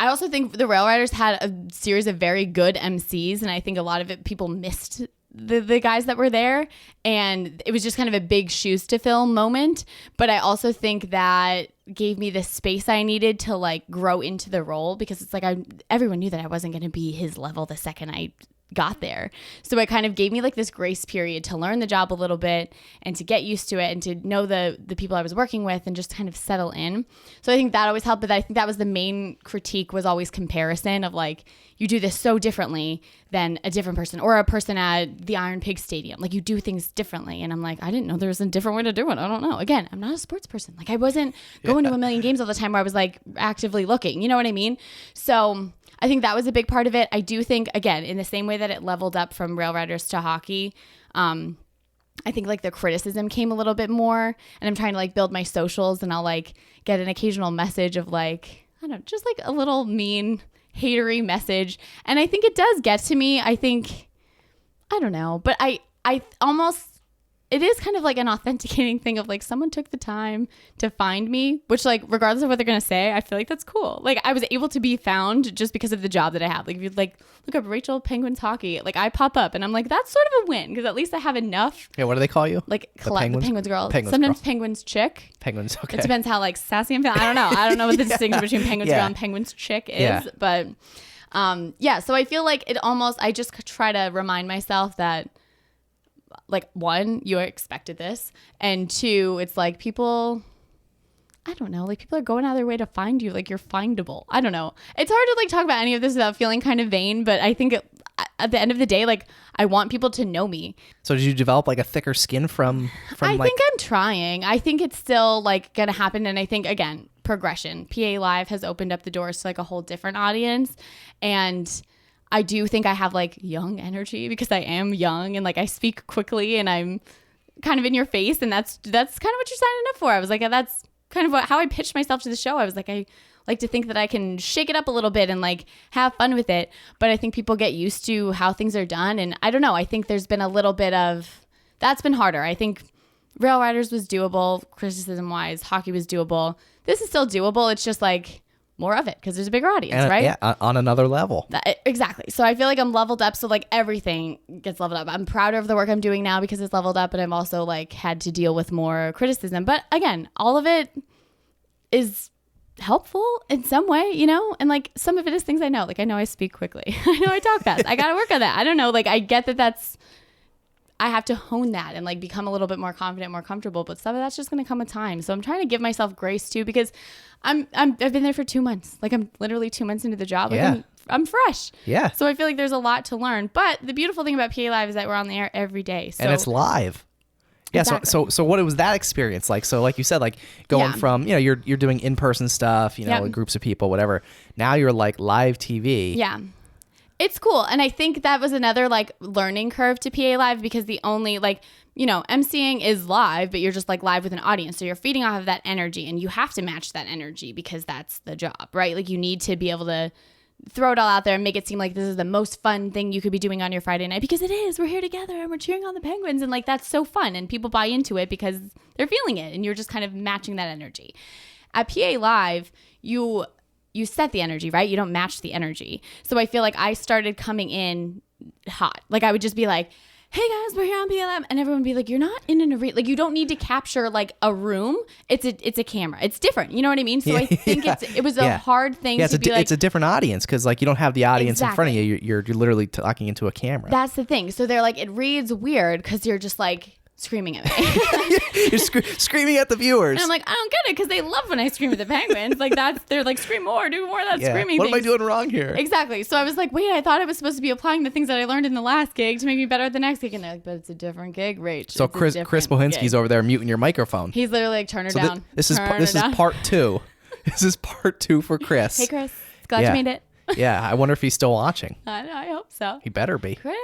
also think the Rail Riders had a series of very good MCs. And I think a lot of it, people missed the guys that were there, and it was just kind of a big shoes to fill moment. But I also think that gave me the space I needed to like grow into the role, because it's like everyone knew that I wasn't going to be his level the second I got there. So it kind of gave me like this grace period to learn the job a little bit and to get used to it and to know the people I was working with and just kind of settle in. So I think that always helped. But I think that was the main critique, was always comparison of like, you do this so differently than a different person or a person at the Iron Pig Stadium. Like you do things differently. And I'm like, I didn't know there was a different way to do it. I don't know. Again, I'm not a sports person. Like I wasn't going to a million games all the time where I was like actively looking, you know what I mean? So I think that was a big part of it. I do think, again, in the same way that it leveled up from Rail Riders to hockey, I think like the criticism came a little bit more, and I'm trying to like build my socials, and I'll like get an occasional message of like, I don't know, just like a little mean, hatery message. And I think it does get to me. I think, I don't know, but I almost, it is kind of like an authenticating thing of like someone took the time to find me, which like regardless of what they're going to say, I feel like that's cool. Like I was able to be found just because of the job that I have. Like if you like look up Rachel Penguins hockey, like I pop up and I'm like, that's sort of a win because at least I have enough. Yeah, what do they call you? Like the Penguins girl. Penguins Sometimes girl. Penguins chick. Penguins, okay. It depends how like sassy I'm feeling. I don't know. I don't know what the distinction between Penguins girl and Penguins chick is, but so I feel like it almost, I just try to remind myself that like, one, you expected this, and two, it's like people, I don't know, like people are going out of their way to find you, like you're findable. I don't know. It's hard to like talk about any of this without feeling kind of vain, but I think at the end of the day, like I want people to know me. So did you develop like a thicker skin from I think I'm trying. I think it's still like gonna happen, and I think again, progression. PA Live has opened up the doors to like a whole different audience, and I do think I have like young energy because I am young and like I speak quickly and I'm kind of in your face, and that's kind of what you're signing up for. I was like, that's kind of how I pitched myself to the show. I was like, I like to think that I can shake it up a little bit and like have fun with it. But I think people get used to how things are done. And I don't know, I think there's been a little bit of, that's been harder. I think Rail Riders was doable, criticism wise, hockey was doable. This is still doable. It's just like more of it because there's a bigger audience, right? Yeah, on another level. Exactly. So I feel like I'm leveled up. So like everything gets leveled up. I'm prouder of the work I'm doing now because it's leveled up, but I'm also like had to deal with more criticism. But again, all of it is helpful in some way, you know? And like some of it is things I know. Like I know I speak quickly. I know I talk fast. I got to work on that. I don't know. Like I get that I have to hone that and like become a little bit more confident, more comfortable, but some of that's just going to come with time. So I'm trying to give myself grace too, because I've been there for 2 months. Like I'm literally 2 months into the job. Like I'm fresh. Yeah. So I feel like there's a lot to learn, but the beautiful thing about PA Live is that we're on the air every day. So and it's live. Yeah. Exactly. So what was that experience like? So like you said, like going from, you're doing in-person stuff, with groups of people, whatever. Now you're like live TV. Yeah. It's cool. And I think that was another like learning curve to PA Live, because the only like, emceeing is live, but you're just like live with an audience. So you're feeding off of that energy, and you have to match that energy because that's the job, right? Like you need to be able to throw it all out there and make it seem like this is the most fun thing you could be doing on your Friday night, because it is. We're here together and we're cheering on the Penguins, and like that's so fun, and people buy into it because they're feeling it, and you're just kind of matching that energy. At PA Live, you set the energy, right? You don't match the energy. So I feel like I started coming in hot. Like I would just be like, hey guys, we're here on PLM. And everyone would be like, you're not in an arena. Like you don't need to capture like a room. It's a camera. It's different. You know what I mean? So I think it was a hard thing to be like. It's a different audience because like you don't have the audience in front of you. You're literally talking into a camera. That's the thing. So they're like, it reads weird because you're just like screaming at me. You're screaming at the viewers. And I'm like, I don't get it, because they love when I scream at the penguins. Like they're like, scream more, do more of that screaming. What am I doing wrong here? Exactly. So I was like, wait, I thought I was supposed to be applying the things that I learned in the last gig to make me better at the next gig. And they're like, but it's a different gig, Rach. So Chris Bohinski's over there muting your microphone. He's literally like, turn her down. This is part 2. This is part 2 for Chris. Hey, Chris. Glad you made it. Yeah, I wonder if he's still watching. I hope so. He better be. Chris.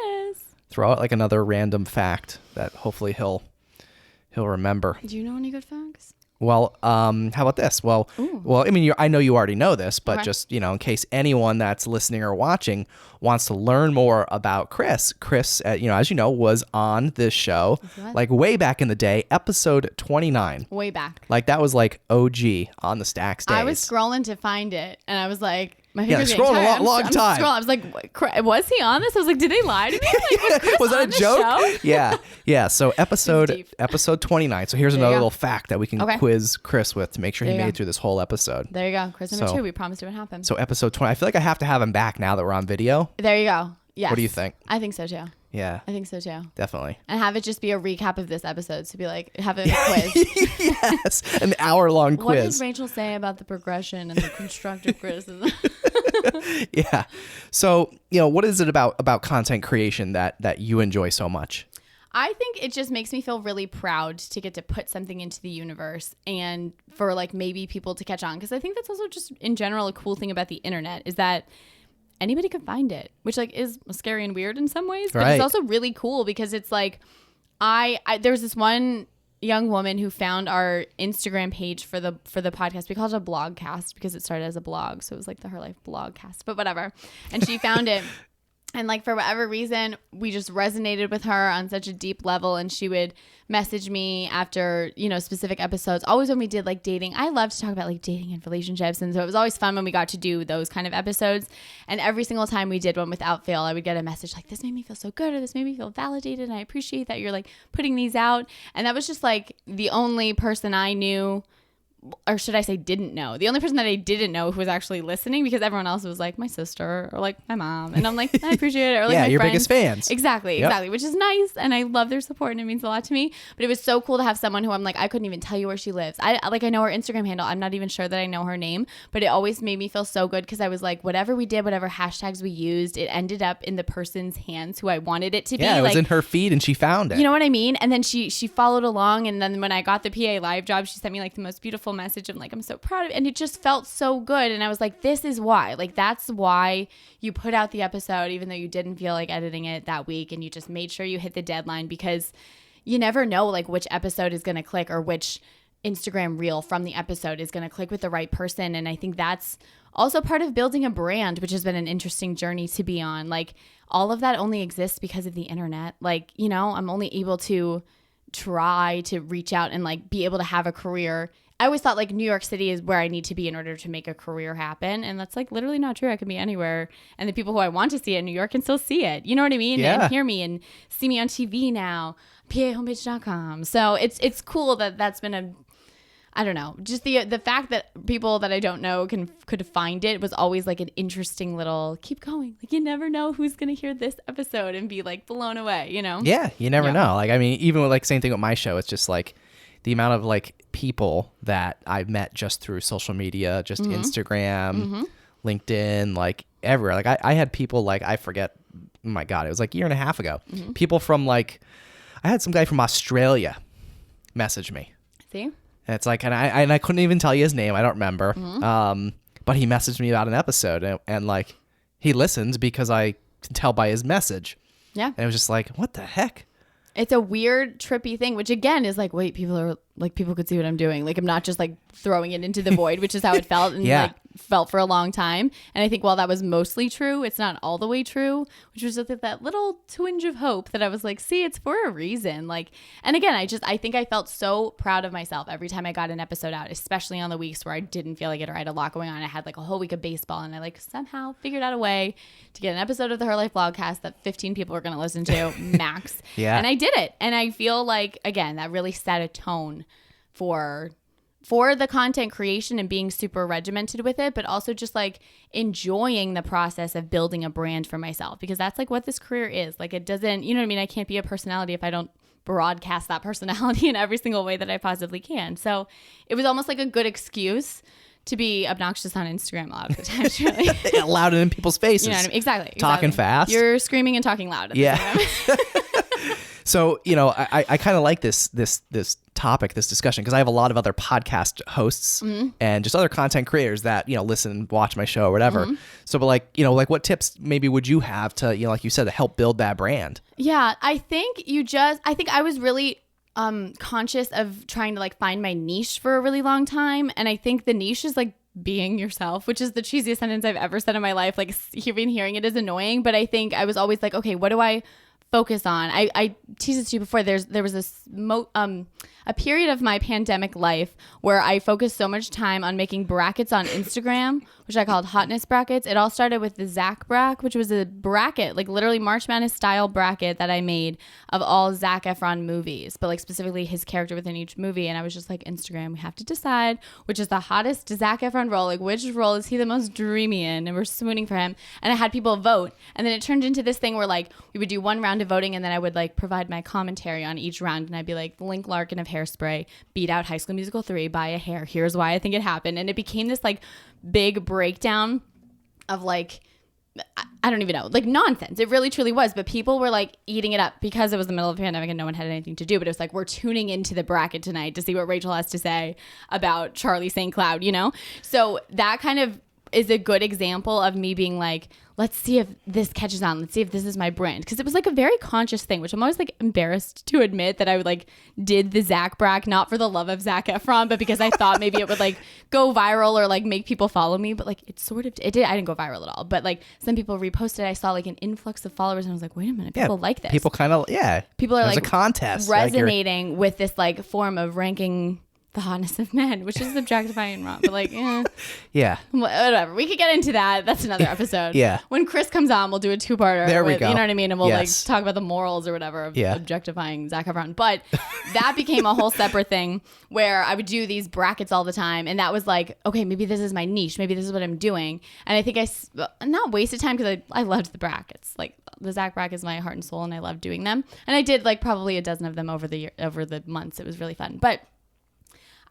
Throw out like another random fact that hopefully he'll remember. Do you know any good facts? Well, how about this? Well, I mean, I know you already know this, but Okay. just, in case anyone that's listening or watching wants to learn more about Chris, as you know, was on this show like way back in the day, episode 29. Way back. Like that was like OG on the Stacks days. I was scrolling to find it, and I was like, my Yeah, fingers scrolling getting tired. a long I'm time. scrolling. I was like, was he on this? I was like, did they lie to me? Like, was that on a the joke? show? Yeah. So deep. episode 29. So here's There you another go. little fact that we can Okay. quiz Chris with to make sure There he you made go. it through this whole episode. There you go. Chris number So- 2. We promised it would happen. So episode 20. I feel like I have to have him back now that we're on video. There you go. Yes. What do you think? I think so too. Yeah, I think so too. definitely. And have it just be a recap of this episode. So be like, have a quiz. Yes, an hour-long What did quiz. Rachel say about the progression and the constructive criticism? Yeah. So, what is it about content creation that you enjoy so much? I think it just makes me feel really proud to get to put something into the universe and for like maybe people to catch on. Because I think that's also just in general a cool thing about the internet is that anybody can find it, which like is scary and weird in some ways, but Right. it's also really cool because it's like there's this one young woman who found our Instagram page for the podcast. We called it a blogcast because it started as a blog, so it was like the Her Life blogcast, but whatever. And she found it. And like for whatever reason, we just resonated with her on such a deep level. And she would message me after, specific episodes. Always when we did like dating. I love to talk about like dating and relationships. And so it was always fun when we got to do those kind of episodes. And every single time we did one without fail, I would get a message like, this made me feel so good, or this made me feel validated. And I appreciate that you're like putting these out. And that was just like the only person I knew, or should I say didn't know, the only person that I didn't know who was actually listening, because everyone else was like my sister or like my mom, and I'm like, I appreciate it, or like Yeah, my your friends. biggest fans. Exactly, Yep. which is nice, and I love their support, and it means a lot to me. But it was so cool to have someone who I'm like, I couldn't even tell you where she lives. I know her Instagram handle. I'm not even sure that I know her name, but it always made me feel so good because I was like, whatever we did, whatever hashtags we used, it ended up in the person's hands who I wanted it to be. Yeah, it was like, in her feed and she found it. you know what I mean? And then she followed along, and then when I got the PA live job, she sent me like the most beautiful message of like, I'm so proud of it. And it just felt so good. And I was like, this is why. Like, that's why you put out the episode, even though you didn't feel like editing it that week, and you just made sure you hit the deadline, because you never know like which episode is going to click or which Instagram reel from the episode is going to click with the right person. And I think that's also part of building a brand, which has been an interesting journey to be on. Like, all of that only exists because of the internet. Like, I'm only able to try to reach out and like be able to have a career. I always thought like New York City is where I need to be in order to make a career happen. And that's like literally not true. I can be anywhere. And the people who I want to see in New York can still see it. You know what I mean? Yeah. And hear me and see me on TV now, pahomepage.com. So it's cool that that's been I don't know, just the fact that people that I don't know could find it was always like an interesting little keep going. Like, you never know who's going to hear this episode and be like blown away, Yeah, you never know. Like, I mean, even with like same thing with my show, it's just like the amount of like people that I've met just through social media, just Instagram, LinkedIn, like everywhere. Like I had people like, I forget, oh my God, it was like a year and a half ago. People from like, I had some guy from Australia message me. See? And it's like, and I couldn't even tell you his name. I don't remember. But he messaged me about an episode and like he listens because I can tell by his message. Yeah. And it was just like, what the heck? It's a weird, trippy thing, which again is like, wait, people could see what I'm doing. Like, I'm not just like throwing it into the void, which is how it felt and Yeah. like felt for a long time. And I think while that was mostly true, it's not all the way true, which was just that little twinge of hope that I was like, see, it's for a reason. Like, and again, I think I felt so proud of myself every time I got an episode out, especially on the weeks where I didn't feel like it or I had a lot going on. I had like a whole week of baseball and I like somehow figured out a way to get an episode of the Her Life blogcast that 15 people were going to listen to max. Yeah. And I did it. And I feel like, again, that really set a tone for the content creation and being super regimented with it, but also just like enjoying the process of building a brand for myself, because that's like what this career is. Like, it doesn't, you know what I mean? I can't be a personality if I don't broadcast that personality in every single way that I possibly can. So it was almost like a good excuse to be obnoxious on Instagram a lot of the time. Really. Loud and in people's faces. You know what I mean? Exactly. Talking fast. You're screaming and talking loud. At the same time. So, you know, I kind of like this topic, this discussion, because I have a lot of other podcast hosts and just other content creators that, you know, listen, watch my show or whatever. So, but like, you know, like what tips maybe would you have to, you know, like you said, to help build that brand? Yeah, I think I was really conscious of trying to like find my niche for a really long time. And I think the niche is like being yourself, which is the cheesiest sentence I've ever said in my life. Like even hearing it is annoying, but I think I was always like, okay, what do I focus on? I teased this to you before. There was a period of my pandemic life where I focused so much time on making brackets on Instagram, which I called hotness brackets. It all started with the Zach Brack, which was a bracket, like literally March Madness style bracket that I made of all Zac Efron movies, but like specifically his character within each movie. And I was just like, Instagram, we have to decide which is the hottest Zac Efron role, like which role is he the most dreamy in, and we're swooning for him. And I had people vote, and then it turned into this thing where like we would do one round of voting, and then I would like provide my commentary on each round, and I'd be like, Link Larkin of Hairspray beat out High School Musical 3 by a hair. Here's why I think it happened. And it became this like big breakdown of like, I don't even know, like nonsense. It really truly was. But people were like eating it up because it was the middle of the pandemic and no one had anything to do. But it was like, we're tuning into the bracket tonight to see what Rachel has to say about Charlie St. Cloud, you know? So that kind of is a good example of me being like, let's see if this catches on. Let's see if this is my brand. Because it was like a very conscious thing, which I'm always like embarrassed to admit that I would like did the Zach Brack, not for the love of Zac Efron, but because I thought maybe it would like go viral or like make people follow me. But like it did. I didn't go viral at all. But like some people reposted. I saw like an influx of followers and I was like, wait a minute, people like this. People kind of, People are there's like a contest. resonating with this like form of ranking the hotness of men, which is objectifying and wrong, but like, yeah, whatever. We could get into that. That's another episode. Yeah. When Chris comes on, we'll do a two-parter. There we go. You know what I mean? And we'll Yes. like talk about the morals or whatever of objectifying Zac Efron. But that became a whole separate thing where I would do these brackets all the time. And that was like, okay, maybe this is my niche. Maybe this is what I'm doing. And I think I not wasted time because I loved the brackets. Like the Zach Brack is my heart and soul and I love doing them. And I did like probably a dozen of them over the months. It was really fun. But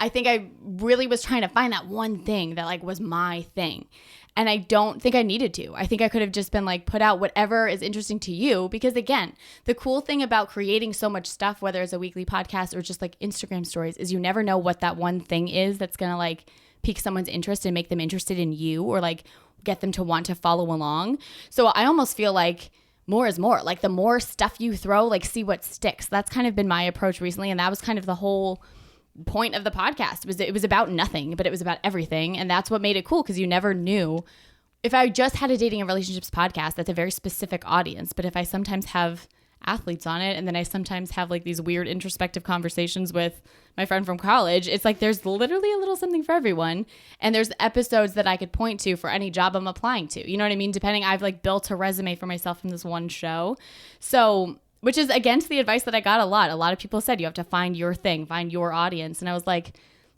I think I really was trying to find that one thing that like was my thing. And I don't think I needed to. I think I could have just been like, put out whatever is interesting to you. Because again, the cool thing about creating so much stuff, whether it's a weekly podcast or just like Instagram stories, is you never know what that one thing is that's going to like pique someone's interest and make them interested in you or like get them to want to follow along. So I almost feel like more is more. Like the more stuff you throw, like see what sticks. That's kind of been my approach recently. And that was kind of the whole point of the podcast. It was about nothing, but it was about everything. And that's what made it cool because you never knew. If I just had a dating and relationships podcast, that's a very specific audience. But if I sometimes have athletes on it and then I sometimes have like these weird introspective conversations with my friend from college, it's like there's literally a little something for everyone. And there's episodes that I could point to for any job I'm applying to. You know what I mean? Depending, I've like built a resume for myself from this one show. So which is against the advice that I got a lot. A lot of people said you have to find your thing, find your audience. And I was like,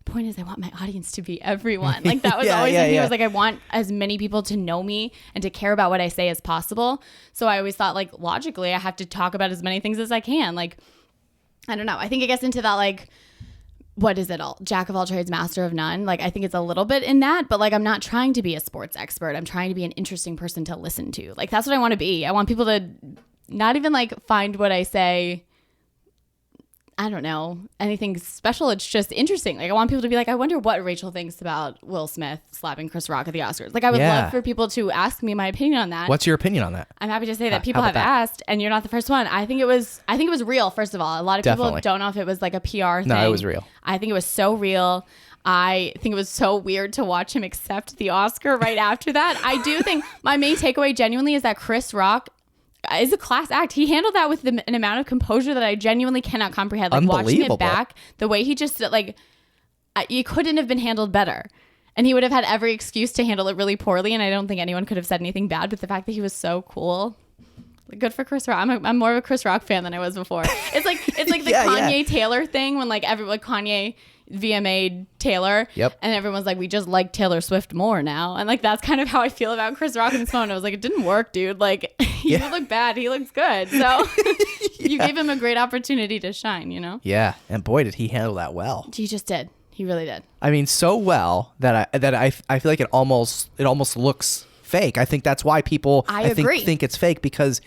the point is I want my audience to be everyone. Like that was always the thing. I was like, I want as many people to know me and to care about what I say as possible. So I always thought like logically I have to talk about as many things as I can. Like, I don't know. I think it gets into that like, what is it all? Jack of all trades, master of none. Like I think it's a little bit in that, but like I'm not trying to be a sports expert. I'm trying to be an interesting person to listen to. Like that's what I want to be. I want people to not even like find what I say, I don't know, anything special. It's just interesting. Like I want people to be like, I wonder what Rachel thinks about Will Smith slapping Chris Rock at the Oscars. Like I would love for people to ask me my opinion on that. What's your opinion on that? I'm happy to say that people have asked and you're not the first one. I think it was real, first of all. A lot of people don't know if it was like a PR thing. No, it was real. I think it was so real. I think it was so weird to watch him accept the Oscar right after that. I do think my main takeaway genuinely is that Chris Rock is a class act. He handled that with an amount of composure that I genuinely cannot comprehend. Like watching it back, the way he just like, it couldn't have been handled better. And he would have had every excuse to handle it really poorly. And I don't think anyone could have said anything bad. But the fact that he was so cool Good for Chris Rock. I'm more of a Chris Rock fan than I was before. It's like the Kanye Taylor thing when like Kanye VMA'd Taylor. Yep. And everyone's like, we just like Taylor Swift more now. And like that's kind of how I feel about Chris Rock in this moment. I was like, it didn't work, dude. Like you look bad. He looks good. So you gave him a great opportunity to shine, you know? Yeah. And boy, did he handle that well. He just did. He really did. I mean, so well that I feel like it almost looks fake. I think that's why people think it's fake, because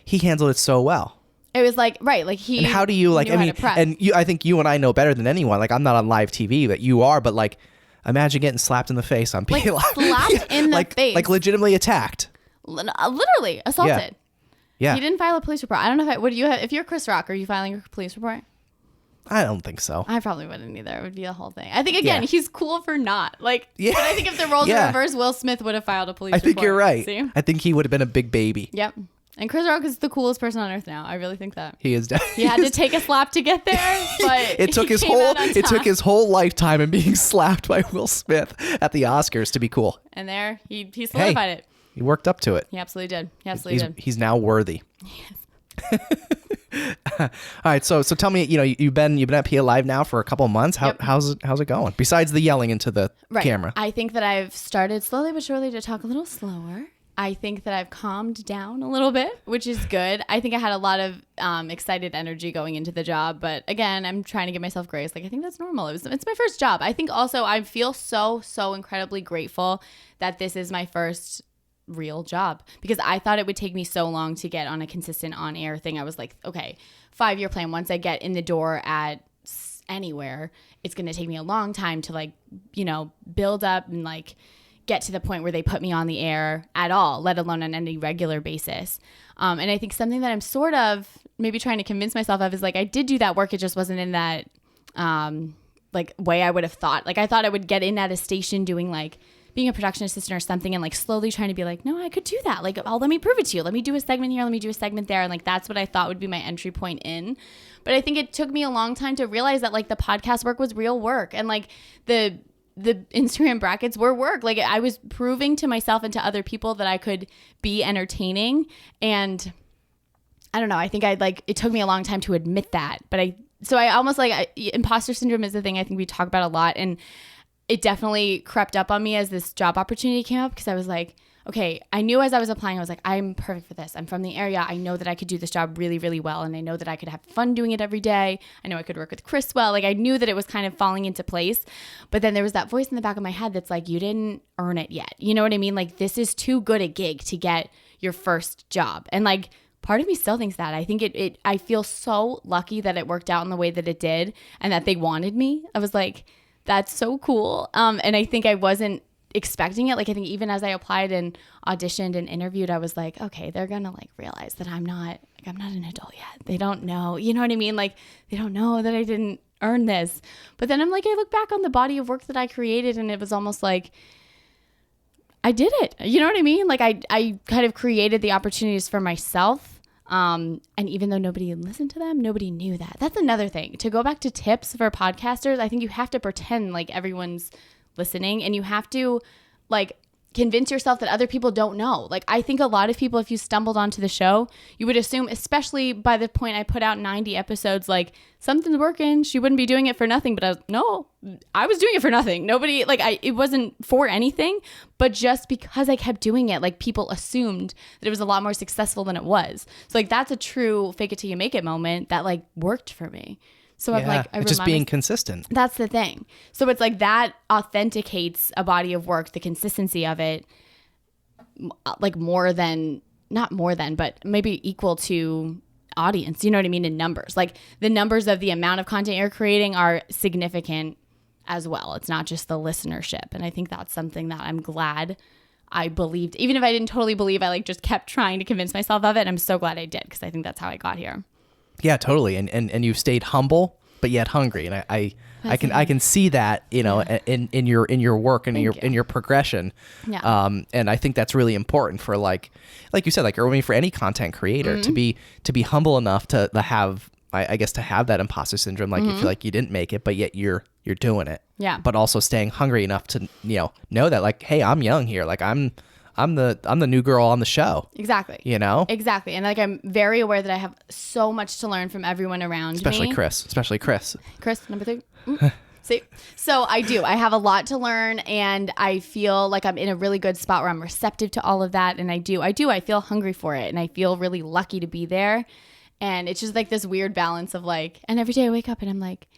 he handled it so well. It was like, right, like he. And how do you like? I mean, and I think you and I know better than anyone. Like, I'm not on live TV, but you are. But like, imagine getting slapped in the face on like live. Slapped in the face, like legitimately attacked, literally assaulted. Yeah. He didn't file a police report. I don't know if you're Chris Rock, are you filing a police report? I don't think so. I probably wouldn't either. It would be a whole thing. I think, again, he's cool for not. Like, yeah. But I think if the roles were reversed, Will Smith would have filed a police report. I think you're right. See? I think he would have been a big baby. Yep. And Chris Rock is the coolest person on earth now. I really think that. He is. He had to take a slap to get there, but it took his whole lifetime in being slapped by Will Smith at the Oscars to be cool. And there, he solidified it. He worked up to it. He absolutely did. He absolutely did. He's now worthy. Yes. All right, so tell me, you've been at PA Live now for a couple of months. How's it going? Besides the yelling into the camera. I think that I've started slowly but surely to talk a little slower. I think that I've calmed down a little bit, which is good. I think I had a lot of excited energy going into the job, but again, I'm trying to give myself grace. Like, I think that's normal. It's my first job. I think also I feel so incredibly grateful that this is my first real job, because I thought it would take me so long to get on a consistent on-air thing. I was like, okay, 5-year plan. Once I get in the door at anywhere, it's going to take me a long time to build up and get to the point where they put me on the air at all, let alone on any regular basis. And I think something that I'm sort of maybe trying to convince myself of is I did do that work. It just wasn't in that way I would have thought. I thought I would get in at a station doing being a production assistant or something and slowly trying to be no, I could do that. Let me prove it to you. Let me do a segment here. Let me do a segment there. And that's what I thought would be my entry point in. But I think it took me a long time to realize that the podcast work was real work. And the Instagram brackets were work. I was proving to myself and to other people that I could be entertaining. And I don't know. I think it took me a long time to admit that. But I almost imposter syndrome is the thing I think we talk about a lot. And it definitely crept up on me as this job opportunity came up, because I was okay, I knew as I was applying, I was I'm perfect for this. I'm from the area. I know that I could do this job really, really well. And I know that I could have fun doing it every day. I know I could work with Chris well. I knew that it was kind of falling into place. But then there was that voice in the back of my head that's you didn't earn it yet. You know what I mean? This is too good a gig to get your first job. And part of me still thinks that. I think I feel so lucky that it worked out in the way that it did and that they wanted me. I was that's so cool. And I think I wasn't expecting it. I think even as I applied and auditioned and interviewed, I was okay, they're gonna realize that I'm not an adult yet. They don't know, you know what I mean? They don't know that I didn't earn this. But then I'm I look back on the body of work that I created, and it was almost I did it. You know what I mean? I kind of created the opportunities for myself. And even though nobody listened to them, nobody knew that. That's another thing. To go back to tips for podcasters, I think you have to pretend everyone's listening, and you have to convince yourself that other people don't know. I think a lot of people, if you stumbled onto the show, you would assume, especially by the point I put out 90 episodes, something's working. She wouldn't be doing it for nothing. But I was doing it for nothing. Nobody, it wasn't for anything. But just because I kept doing it, people assumed that it was a lot more successful than it was. So that's a true fake it till you make it moment that worked for me. So yeah, it's just being consistent. That's the thing. So it's that authenticates a body of work, the consistency of it, more than, not more than, but maybe equal to audience. You know what I mean? In numbers, the numbers of the amount of content you're creating are significant as well. It's not just the listenership. And I think that's something that I'm glad I believed. Even if I didn't totally believe, I just kept trying to convince myself of it. And I'm so glad I did, because I think that's how I got here. Yeah, totally. And you've stayed humble, but yet hungry. And I can see that, in your work and in your progression. Yeah. And I think that's really important for like you said, for any content creator to be humble enough to have, I guess, to have that imposter syndrome. You feel like you didn't make it, but yet you're doing it. Yeah. But also staying hungry enough to, know that hey, I'm young here. I'm the new girl on the show. Exactly. You know? Exactly. And like I'm very aware that I have so much to learn from everyone around Especially me. Especially Chris. Chris, number 3. See? So I do. I have a lot to learn, and I feel like I'm in a really good spot where I'm receptive to all of that. And I feel hungry for it, and I feel really lucky to be there. And it's just like this weird balance of like, and every day I wake up and I'm like,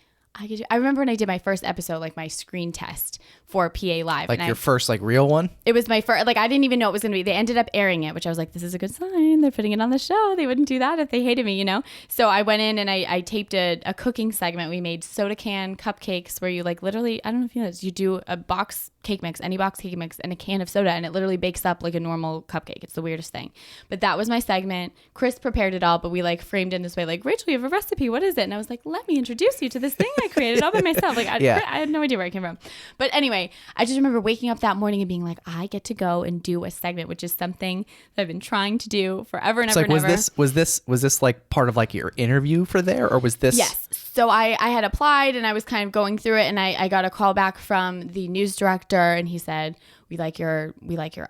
I remember when I did my first episode, like my screen test for PA Live. Like your first like real one? It was my first, like I didn't even know it was going to be. They ended up airing it, which I was like, this is a good sign. They're putting it on the show. They wouldn't do that if they hated me, you know? So I went in and I taped a cooking segment. We made soda can cupcakes where you like literally, I don't know if you know this, you do a box cake mix, any box cake mix, and a can of soda, and it literally bakes up like a normal cupcake. It's the weirdest thing. But that was my segment. Chris prepared it all, but we like framed it in this way, like, Rachel, you have a recipe. What is it? And I was like, let me introduce you to this thing I created all by myself. Like I had no idea where it came from. But anyway, I just remember waking up that morning and being like, I get to go and do a segment, which is something that I've been trying to do forever and ever and ever. Was this like part of like your interview for there, or was this? Yes. So I had applied and I was kind of going through it, and I got a call back from the news director, and he said, we like your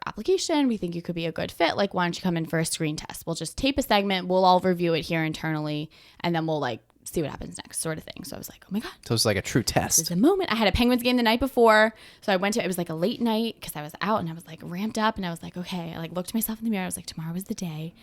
application. We think you could be a good fit. Like, why don't you come in for a screen test? We'll just tape a segment. We'll all review it here internally, and then we'll like see what happens next, sort of thing. So I was like, oh my God. So it was like a true test. This is the moment. I had a Penguins game the night before. So I went to, it was like a late night because I was out and I was like ramped up, and I was like, okay. I like looked myself in the mirror. I was like, tomorrow is the day.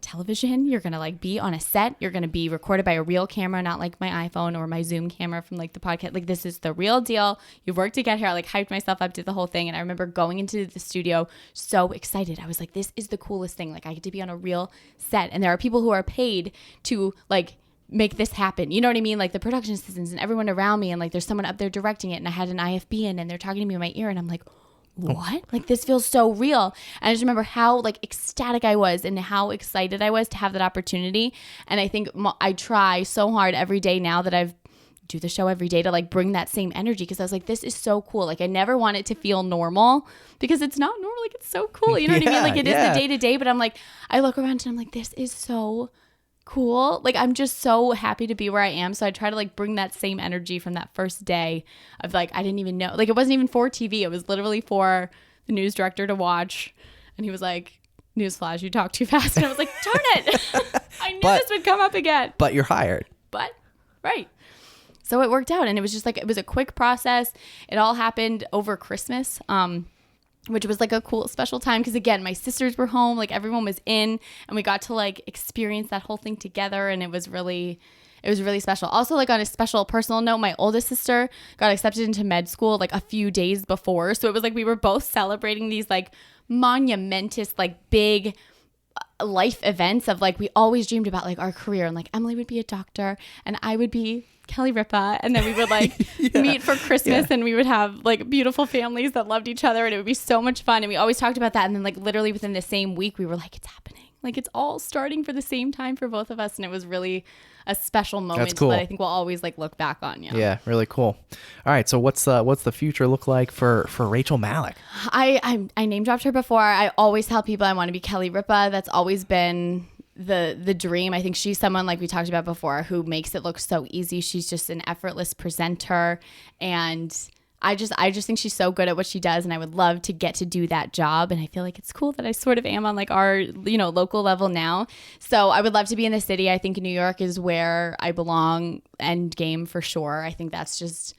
Television, you're going to like be on a set. You're going to be recorded by a real camera, not like my iPhone or my Zoom camera from like the podcast. Like, this is the real deal. You've worked to get here. I like hyped myself up, did the whole thing. And I remember going into the studio so excited. I was like, this is the coolest thing. Like, I get to be on a real set. And there are people who are paid to like make this happen. You know what I mean? Like the production assistants and everyone around me. And like, there's someone up there directing it. And I had an IFB in, and they're talking to me in my ear. And I'm like, what? Like, this feels so real. And I just remember how like ecstatic I was and how excited I was to have that opportunity. And I think I try so hard every day now that I've do the show every day to like bring that same energy, because I was like, this is so cool. Like, I never want it to feel normal, because it's not normal. Like, it's so cool. You know what I mean? Like, it is the day to day, but I'm like, I look around and I'm like, this is so cool. Like, I'm just so happy to be where I am. So I try to like bring that same energy from that first day of like, I didn't even know, like, it wasn't even for TV. It was literally for the news director to watch. And he was like, newsflash, you talk too fast. And I was like, darn it. I knew this would come up again. But you're hired. But, right. So it worked out. And it was just like, it was a quick process. It all happened over Christmas. Which was like a cool special time, because again, my sisters were home, like everyone was in, and we got to like experience that whole thing together, and it was really special. Also, like on a special personal note, my oldest sister got accepted into med school like a few days before, so it was like we were both celebrating these like monumentous, like big life events of like, we always dreamed about like our career, and like Emily would be a doctor and I would be Kelly Ripa, and then we would like meet for Christmas, and we would have like beautiful families that loved each other, and it would be so much fun. And we always talked about that, and then like literally within the same week we were like, it's happening, like it's all starting for the same time for both of us, and it was really a special moment that I think we'll always like look back on. Yeah, really cool. All right, so what's the future look like for Rachel Malak? I name dropped her before. I always tell people I want to be Kelly Ripa. That's always been the dream. I think she's someone, like we talked about before, who makes it look so easy. She's just an effortless presenter, and I just think she's so good at what she does, and I would love to get to do that job. And I feel like it's cool that I sort of am on like our, local level now. So I would love to be in the city. I think New York is where I belong, end game for sure. I think that's just,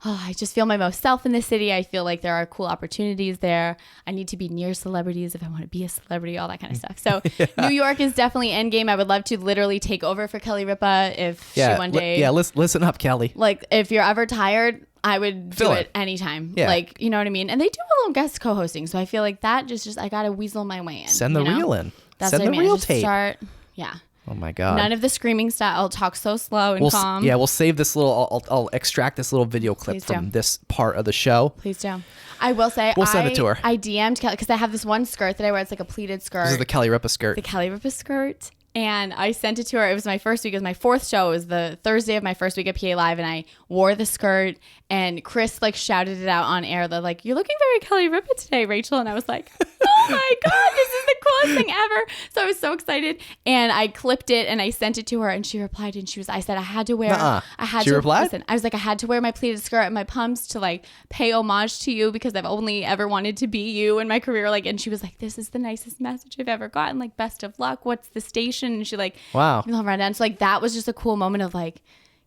I just feel my most self in the city. I feel like there are cool opportunities there. I need to be near celebrities if I want to be a celebrity, all that kind of stuff. So New York is definitely end game. I would love to literally take over for Kelly Ripa if she one day. Listen up, Kelly. Like, if you're ever tired, I would do it anytime. Yeah. Like, you know what I mean? And they do a little guest co-hosting. So I feel like that just I got to weasel my way in. Send the reel in. That's Send what the I mean. real Just tape. Yeah. Oh my God. None of the screaming style. I'll talk so slow and calm. We'll save this little, I'll extract this little video clip from this part of the show. Please do. I will say, we'll send it to her. I DM'd Kelly, because I have this one skirt that I wear. It's like a pleated skirt. This is the Kelly Ripa skirt. The Kelly Ripa skirt And I sent it to her. It was my first week. It was my fourth show. It was the Thursday of my first week at PA Live. And I wore the skirt. And Chris like shouted it out on air. They're like, "You're looking very Kelly Ripa today, Rachel." And I was like, "Oh my God, this is the coolest thing ever." So I was so excited. And I clipped it and I sent it to her. And she replied. And I said, I had to wear. She replied? Listen, I was like, I had to wear my pleated skirt and my pumps to like pay homage to you because I've only ever wanted to be you in my career. Like, and she was like, "This is the nicest message I've ever gotten. Like, best of luck. What's the station?" And she like, wow, ran down. So like that was just a cool moment of like,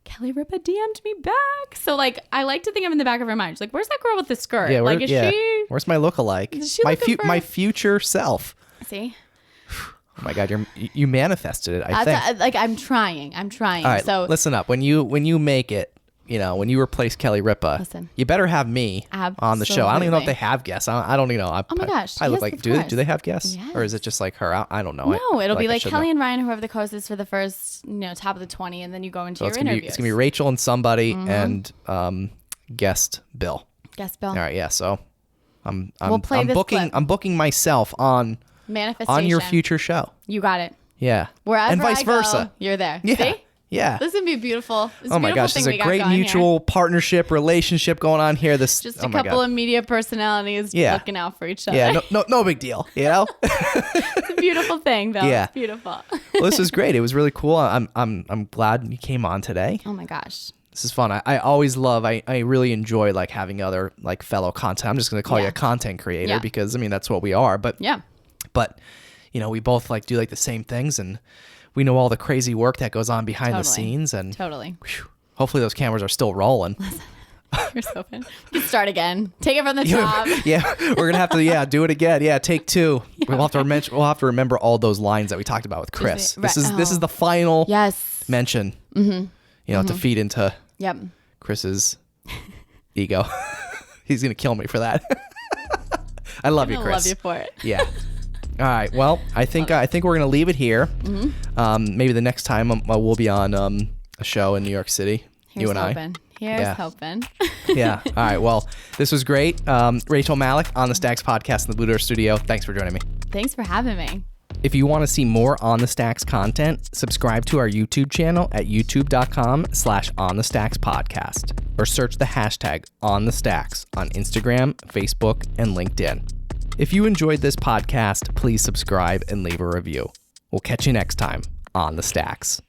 Kelly Ripa DM'd me back. So like I like to think I'm in the back of her mind. She's like, "Where's that girl with the skirt? Yeah, like, is she? Where's my lookalike? Is she My future self." See. Oh my God, you manifested it. I think. Like I'm trying. All right, so listen up. When you make it, when you replace Kelly Ripa, listen, you better have me on the show. I don't even know if they have guests. I don't even know. Oh my gosh. I look yes, like, do they have guests? Yes. Or is it just like her? I don't know. No, it'll be like Kelly and Ryan, whoever the host is for the first, top of the 20, and then you go into your interviews. It's gonna be Rachel and somebody and guest Bill. All right, yeah. So I'm booking myself on your future show. You got it. Yeah. Wherever and vice versa. You're there. Yeah. See? Yeah. This is going to be beautiful. Oh my gosh, there's a great mutual partnership, relationship going on here. Just a couple of media personalities looking out for each other. Yeah, no big deal, It's a beautiful thing, though. Yeah. It's beautiful. Well, this was great. It was really cool. I'm glad you came on today. Oh my gosh. This is fun. I always love, I really enjoy like having other like fellow content. I'm just going to call you a content creator because that's what we are. But we both like do like the same things and we know all the crazy work that goes on behind the scenes and hopefully those cameras are still rolling. You're so fun. You can start again. Take it from the top. Yeah, we're gonna have to do it again. Yeah, take two. We'll have to remember all those lines that we talked about with Chris. This is the final mention. To feed into Chris's ego. He's gonna kill me for that. I love you, Chris. Love you for it. Yeah. All right. Well, I think we're gonna leave it here. Maybe the next time we'll be on a show in New York City. Here's you and hoping. Here's hoping. Yeah. All right. Well, this was great. Rachel Malak on the Stacks podcast in the Blue Door Studio. Thanks for joining me. Thanks for having me. If you want to see more On the Stacks content, subscribe to our YouTube channel at youtube.com/onthestackspodcast or search the hashtag #OnTheStacks on Instagram, Facebook, and LinkedIn. If you enjoyed this podcast, please subscribe and leave a review. We'll catch you next time on The Stacks.